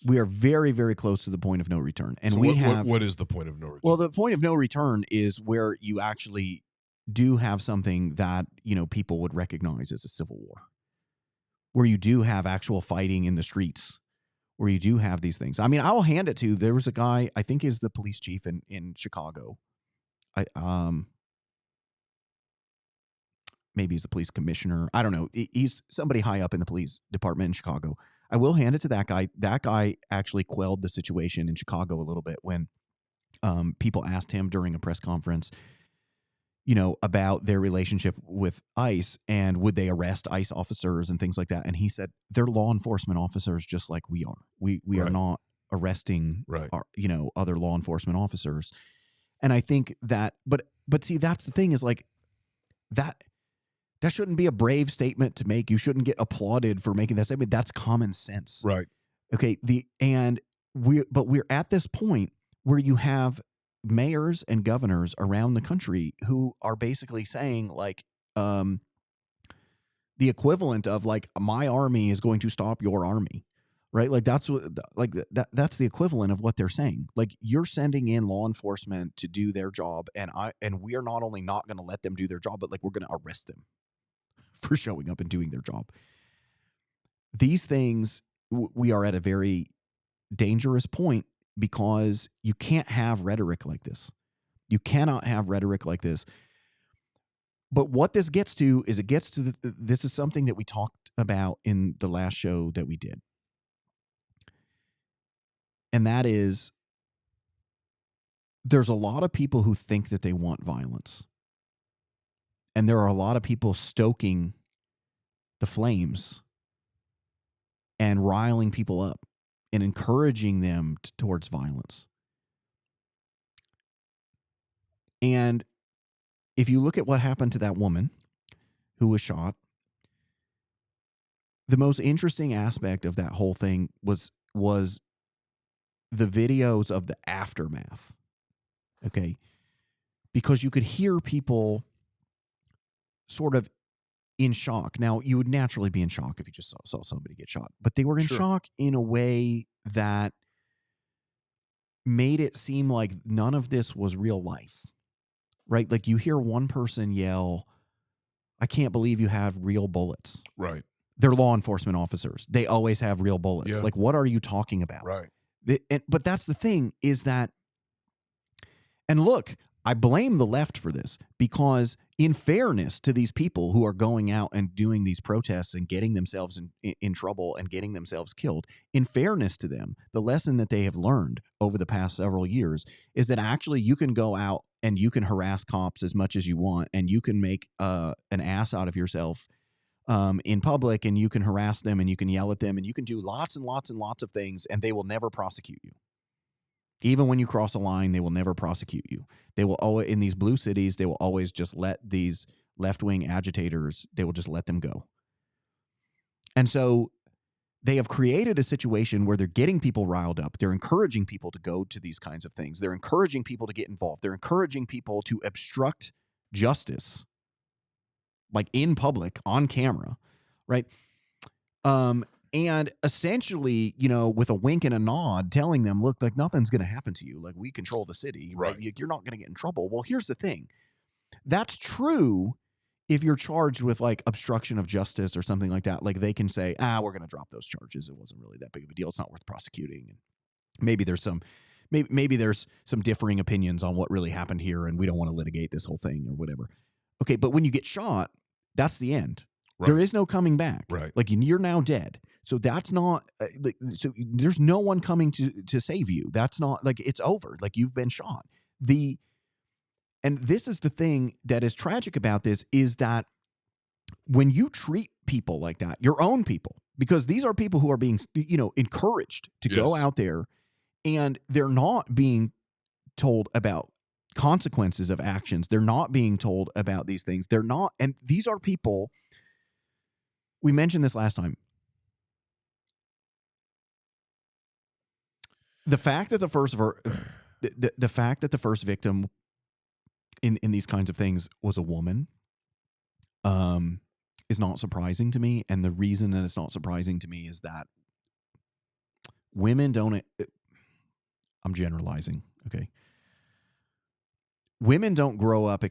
We are very, very close to the point of no return. And so what is the point of no return? Well, the point of no return is where you actually do have something that, people would recognize as a civil war, where you do have actual fighting in the streets, where you do have these things. I mean, I'll hand it to, there was a guy, I think is the police chief in Chicago. maybe he's the police commissioner. I don't know. He's somebody high up in the police department in Chicago. I will hand it to that guy. That guy actually quelled the situation in Chicago a little bit when people asked him during a press conference, about their relationship with ICE and would they arrest ICE officers and things like that. And he said, they're law enforcement officers just like we are. We are not arresting other law enforcement officers. And I think that, but see, that's the thing is like that shouldn't be a brave statement to make. You shouldn't get applauded for making that statement. That's common sense. Right. Okay. We're at this point where you have mayors and governors around the country who are basically saying like, the equivalent of like, my army is going to stop your army. Right. Like that's that's the equivalent of what they're saying. Like you're sending in law enforcement to do their job. And we are not only not going to let them do their job, but like we're going to arrest them for showing up and doing their job. These things, we are at a very dangerous point because you can't have rhetoric like this. You cannot have rhetoric like this. But what this gets to is this is something that we talked about in the last show that we did. And that is, there's a lot of people who think that they want violence. And there are a lot of people stoking the flames and riling people up and encouraging them towards violence. And if you look at what happened to that woman who was shot, the most interesting aspect of that whole thing was the videos of the aftermath. Okay. Because you could hear people sort of in shock. Now, you would naturally be in shock if you just saw somebody get shot, but they were in shock in a way that made it seem like none of this was real life, right? Like you hear one person yell, I can't believe you have real bullets. Right. They're law enforcement officers. They always have real bullets. Yeah. Like, what are you talking about? Right. But that's the thing is that, and look, I blame the left for this because in fairness to these people who are going out and doing these protests and getting themselves in trouble and getting themselves killed, in fairness to them, the lesson that they have learned over the past several years is that actually you can go out and you can harass cops as much as you want and you can make an ass out of yourself in public and you can harass them and you can yell at them and you can do lots and lots and lots of things and they will never prosecute you. Even when you cross a line, they will never prosecute you. They will always, in these blue cities, they will always just let these left-wing agitators, they will just let them go. And so they have created a situation where they're getting people riled up. They're encouraging people to go to these kinds of things. They're encouraging people to get involved. They're encouraging people to obstruct justice, like in public, on camera, right? And essentially, with a wink and a nod, telling them, look, like nothing's going to happen to you. Like we control the city, right? You're not going to get in trouble. Well, here's the thing. That's true if you're charged with like obstruction of justice or something like that. Like they can say, we're going to drop those charges. It wasn't really that big of a deal. It's not worth prosecuting. And maybe there's some differing opinions on what really happened here, and we don't want to litigate this whole thing or whatever. Okay, but when you get shot, that's the end. Right. There is no coming back. Right. Like you're now dead. So that's not so there's no one coming to save you. That's not like it's over. Like you've been shot. And this is the thing that is tragic about this is that when you treat people like that, your own people, because these are people who are being, encouraged to go out there and they're not being told about consequences of actions. They're not being told about these things. They're not. And these are people. We mentioned this last time. The fact that the first victim in these kinds of things was a woman is not surprising to me. And the reason that it's not surprising to me is that women don't, I'm generalizing, okay? Women don't grow up,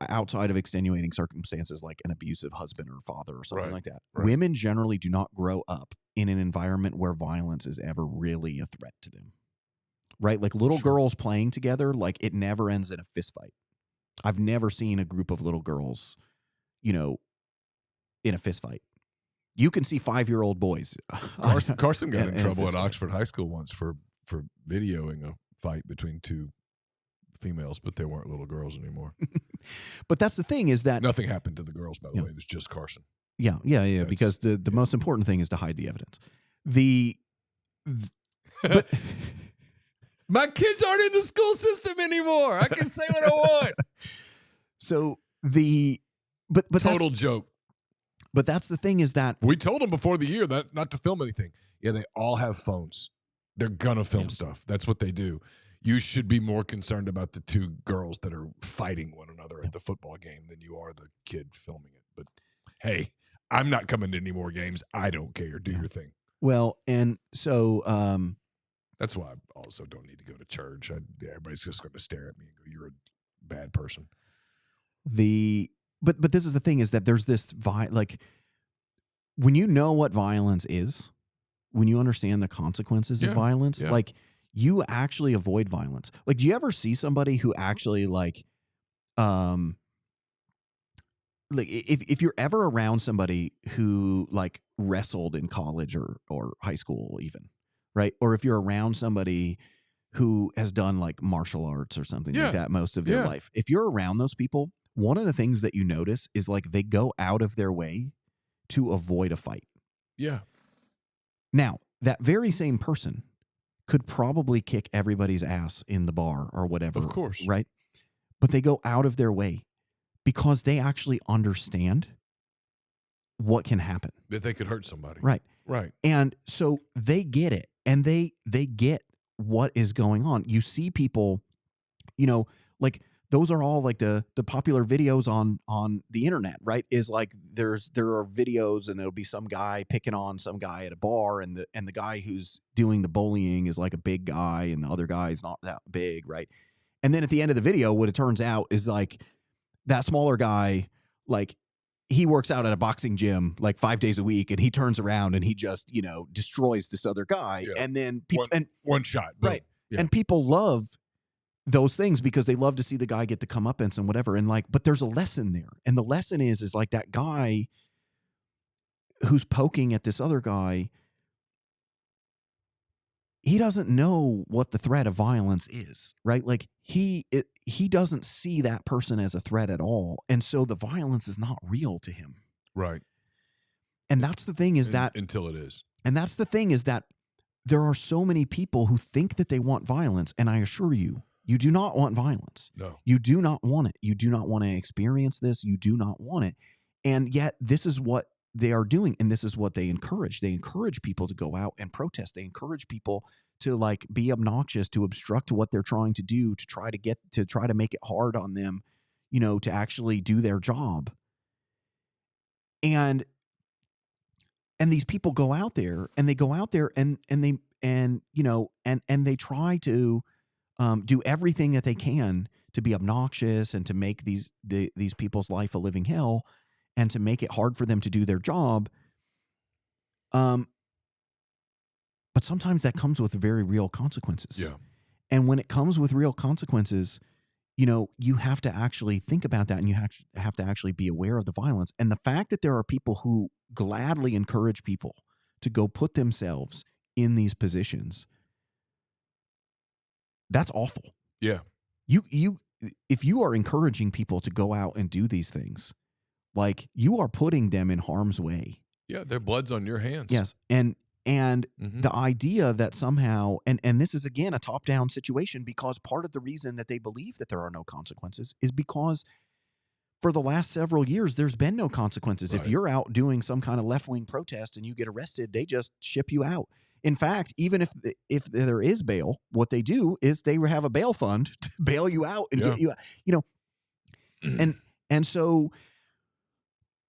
outside of extenuating circumstances like an abusive husband or father or something like that. Right. Women generally do not grow up in an environment where violence is ever really a threat to them. Right? Like little girls playing together, like it never ends in a fist fight. I've never seen a group of little girls in a fist fight. You can see 5-year-old boys. Carson got in trouble at fist fight. Oxford High School once for videoing a fight between two females, but they weren't little girls anymore. But that's the thing is that Nothing happened to the girls, by the way. It was just Carson. Yeah. Because the most important thing is to hide the evidence. But my kids aren't in the school system anymore. I can say what I want. So but total joke. But that's the thing is that we told them before the year that not to film anything. Yeah, they all have phones. They're gonna film stuff. That's what they do. You should be more concerned about the two girls that are fighting one another at the football game than you are the kid filming it. But hey, I'm not coming to any more games. I don't care. Do your thing. Well, and so that's why I also don't need to go to church. Everybody's just going to stare at me and go, "You're a bad person." But this is the thing is that there's this like when you know what violence is, when you understand the consequences of violence, like you actually avoid violence. Like, do you ever see somebody who actually like if you're ever around somebody who like wrestled in college or high school even, right? Or if you're around somebody who has done like martial arts or something like that most of their life, if you're around those people, one of the things that you notice is like they go out of their way to avoid a fight. Yeah. Now, that very same person could probably kick everybody's ass in the bar or whatever. Of course. Right? But they go out of their way because they actually understand what can happen. That they could hurt somebody. Right. Right. And so they get it. And they get what is going on. You see people, like those are all like the popular videos on the internet, right? Is like there are videos and it'll be some guy picking on some guy at a bar and the guy who's doing the bullying is like a big guy and the other guy is not that big, right? And then at the end of the video, what it turns out is like that smaller guy, like he works out at a boxing gym like 5 days a week and he turns around and he just, destroys this other guy. Yeah. And then people one shot. Right. Yeah. And people love those things because they love to see the guy get the comeuppance and whatever. And like, but there's a lesson there. And the lesson is like that guy who's poking at this other guy, he doesn't know what the threat of violence is, right? Like he doesn't see that person as a threat at all. And so the violence is not real to him. Right. And that's the thing is that until it is. And that's the thing is that there are so many people who think that they want violence. And I assure you, you do not want violence. No. You do not want it. You do not want to experience this. You do not want it. And yet this is what they are doing. And this is what they encourage. They encourage people to go out and protest. They encourage people to like be obnoxious, to obstruct what they're trying to do, to try to make it hard on them, to actually do their job. And these people go out there and they try to do everything that they can to be obnoxious and to make these people's life a living hell and to make it hard for them to do their job. But sometimes that comes with very real consequences. Yeah. And when it comes with real consequences, you have to actually think about that and you have to actually be aware of the violence. And the fact that there are people who gladly encourage people to go put themselves in these positions, that's awful. Yeah. If you are encouraging people to go out and do these things, like you are putting them in harm's way. Yeah, their blood's on your hands. Yes. And the idea that somehow, and this is again a top-down situation because part of the reason that they believe that there are no consequences is because for the last several years, there's been no consequences. Right. If you're out doing some kind of left-wing protest and you get arrested, they just ship you out. In fact, even if there is bail, what they do is they have a bail fund to bail you out and get you out, and so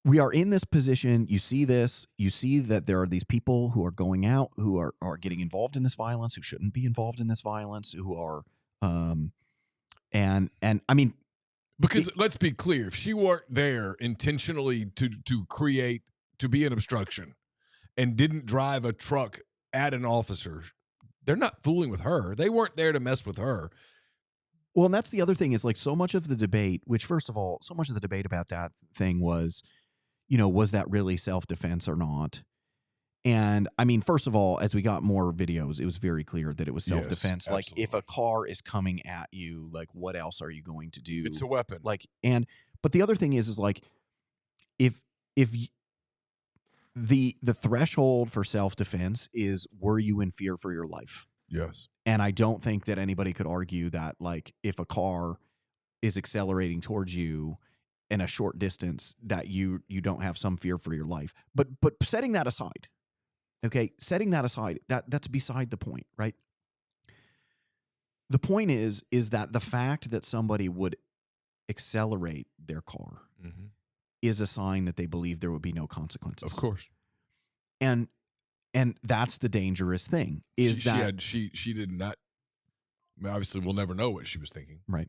we are in this position. You see this. You see that there are these people who are going out, who are getting involved in this violence, who shouldn't be involved in this violence, who are, and I mean, because let's be clear, if she weren't there intentionally to be an obstruction, and didn't drive a truck at an officer, they're not fooling with her. They weren't there to mess with her. Well, and that's the other thing is like so much of the debate, which first of all, so much of the debate about that thing was, was that really self-defense or not? And I mean, first of all, as we got more videos, it was very clear that it was Yes, self-defense. Like if absolutely. a car is coming at you, like what else are you going to do? It's a weapon. Like, but the other thing is like if y- the threshold for self-defense is were you in fear for your life? Yes. And I don't think that anybody could argue that like if a car is accelerating towards you in a short distance that you don't have some fear for your life. But setting that aside, okay, that's beside the point, right? The point is that the fact that somebody would accelerate their car Mm-hmm. is a sign that they believe there would be no consequences. Of course. And that's the dangerous thing is she did not. I mean, obviously, we'll never know what she was thinking, right.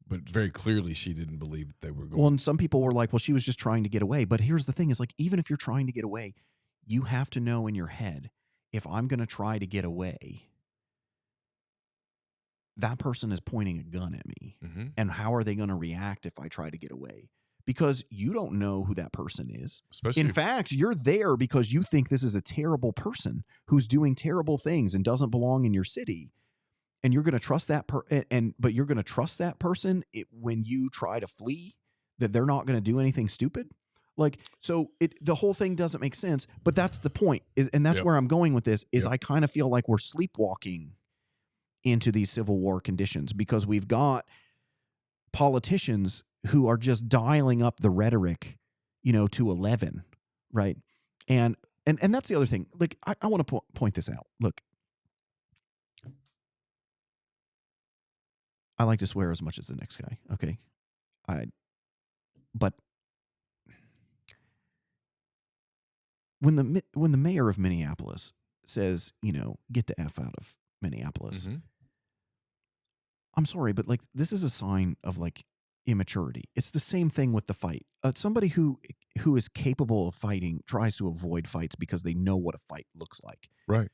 but very clearly she didn't believe that they were going. Well, and some people were like, well, she was just trying to get away. But here's the thing is like, even if you're trying to get away, you have to know in your head, if I'm going to try to get away, that person is pointing a gun at me. Mm-hmm. And how are they going to react if I try to get away? Because you don't know who that person is. Especially in fact, you're there because you think this is a terrible person who's doing terrible things and doesn't belong in your city. And you're going to trust that but you're going to trust that person when you try to flee, that they're not going to do anything stupid. Like, so the whole thing doesn't make sense, but that's the point and that's Yep. where I'm going with this is Yep. I kind of feel like we're sleepwalking into these Civil War conditions because we've got politicians who are just dialing up the rhetoric, to 11, right? And that's the other thing. Like, I want to point this out. Look, I like to swear as much as the next guy. Okay, but when the mayor of Minneapolis says, get the F out of Minneapolis, Mm-hmm. I'm sorry, but like this is a sign of like immaturity. It's the same thing with the fight. Somebody who is capable of fighting tries to avoid fights because they know what a fight looks like. Right.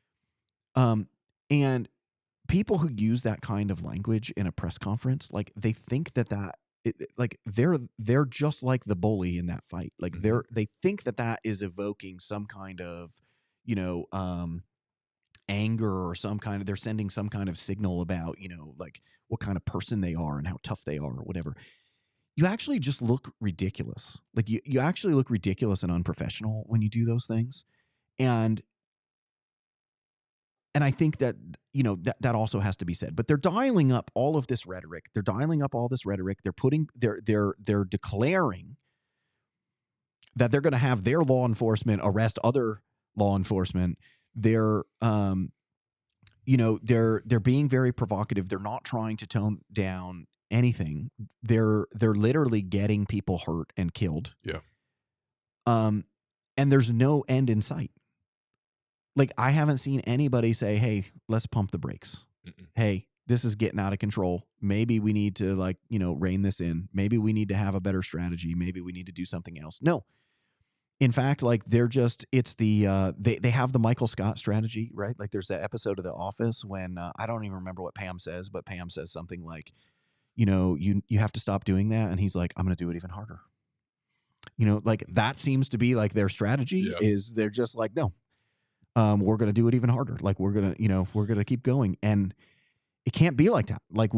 And people who use that kind of language in a press conference, like they think like they're just like the bully in that fight. Like Mm-hmm. they think that is evoking some kind of, anger or they're sending some kind of signal about, like what kind of person they are and how tough they are or whatever. You actually just look ridiculous. Like you actually look ridiculous and unprofessional when you do those things. And I think that, that also has to be said, but they're dialing up all of this rhetoric. They're dialing up all this rhetoric. They're declaring that they're going to have their law enforcement arrest other law enforcement. They're being very provocative. They're not trying to tone down anything. They're literally getting people hurt and killed. Yeah. And there's no end in sight. Like I haven't seen anybody say, "Hey, let's pump the brakes." Mm-mm. Hey, this is getting out of control. Maybe we need to rein this in. Maybe we need to have a better strategy. Maybe we need to do something else. No. In fact, like it's the they have the Michael Scott strategy, right? Like there's that episode of The Office when I don't even remember what Pam says, but Pam says something like, you have to stop doing that, and he's like, I'm going to do it even harder. Like that seems to be like their strategy. Yep. Is they're just like, no, we're going to do it even harder. Like we're going to keep going, and it can't be like that. Like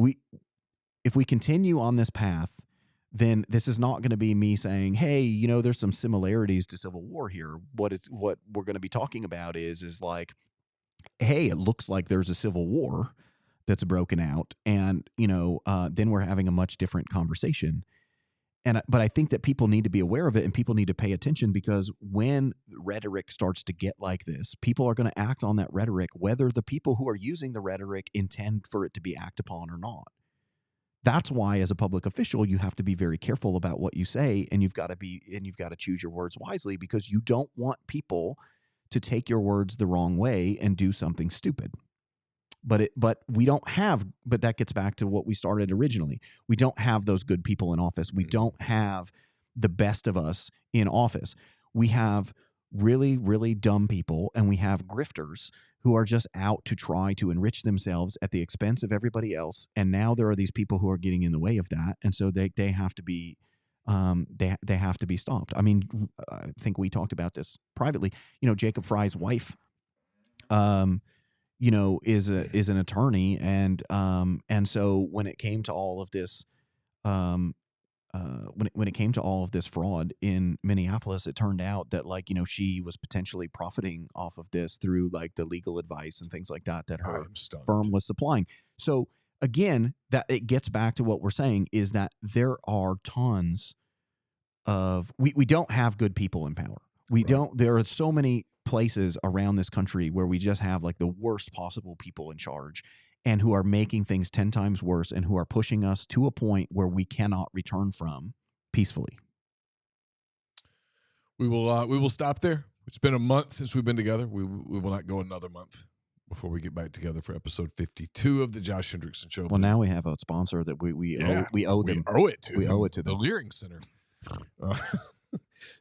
if we continue on this path, then this is not going to be me saying, hey, there's some similarities to Civil War here. What we're going to be talking about is like, hey, it looks like there's a Civil War that's broken out. And, then we're having a much different conversation. But I think that people need to be aware of it and people need to pay attention because when rhetoric starts to get like this, people are going to act on that rhetoric, whether the people who are using the rhetoric intend for it to be acted upon or not. That's why, as a public official, you have to be very careful about what you say, and you've got to choose your words wisely because you don't want people to take your words the wrong way and do something stupid. But that gets back to what we started originally. We don't have those good people in office. We don't have the best of us in office. We have really, really dumb people, and we have grifters who are just out to try to enrich themselves at the expense of everybody else. And now there are these people who are getting in the way of that, and so they have to be they have to be stopped. I mean, I think we talked about this privately. Jacob Fry's wife, is an attorney, and so when it came to all of this, when it came to all of this fraud in Minneapolis, it turned out that she was potentially profiting off of this through the legal advice and things like that her firm was supplying. So again, that it gets back to what we're saying is that there are tons of we don't have good people in power. We don't. There are so many places around this country where we just have the worst possible people in charge, and who are making things 10 times worse, and who are pushing us to a point where we cannot return from peacefully. We will stop there. It's been a month since we've been together. We will not go another month before we get back together for episode 52 of the Josh Hendrickson Show. Well, now we have a sponsor that we owe them. We owe it to them. The Leering Center.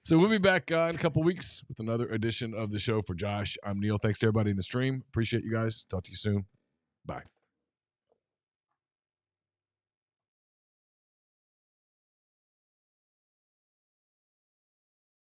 So we'll be back in a couple weeks with another edition of the show. For Josh, I'm Neil. Thanks to everybody in the stream. Appreciate you guys. Talk to you soon. Bye.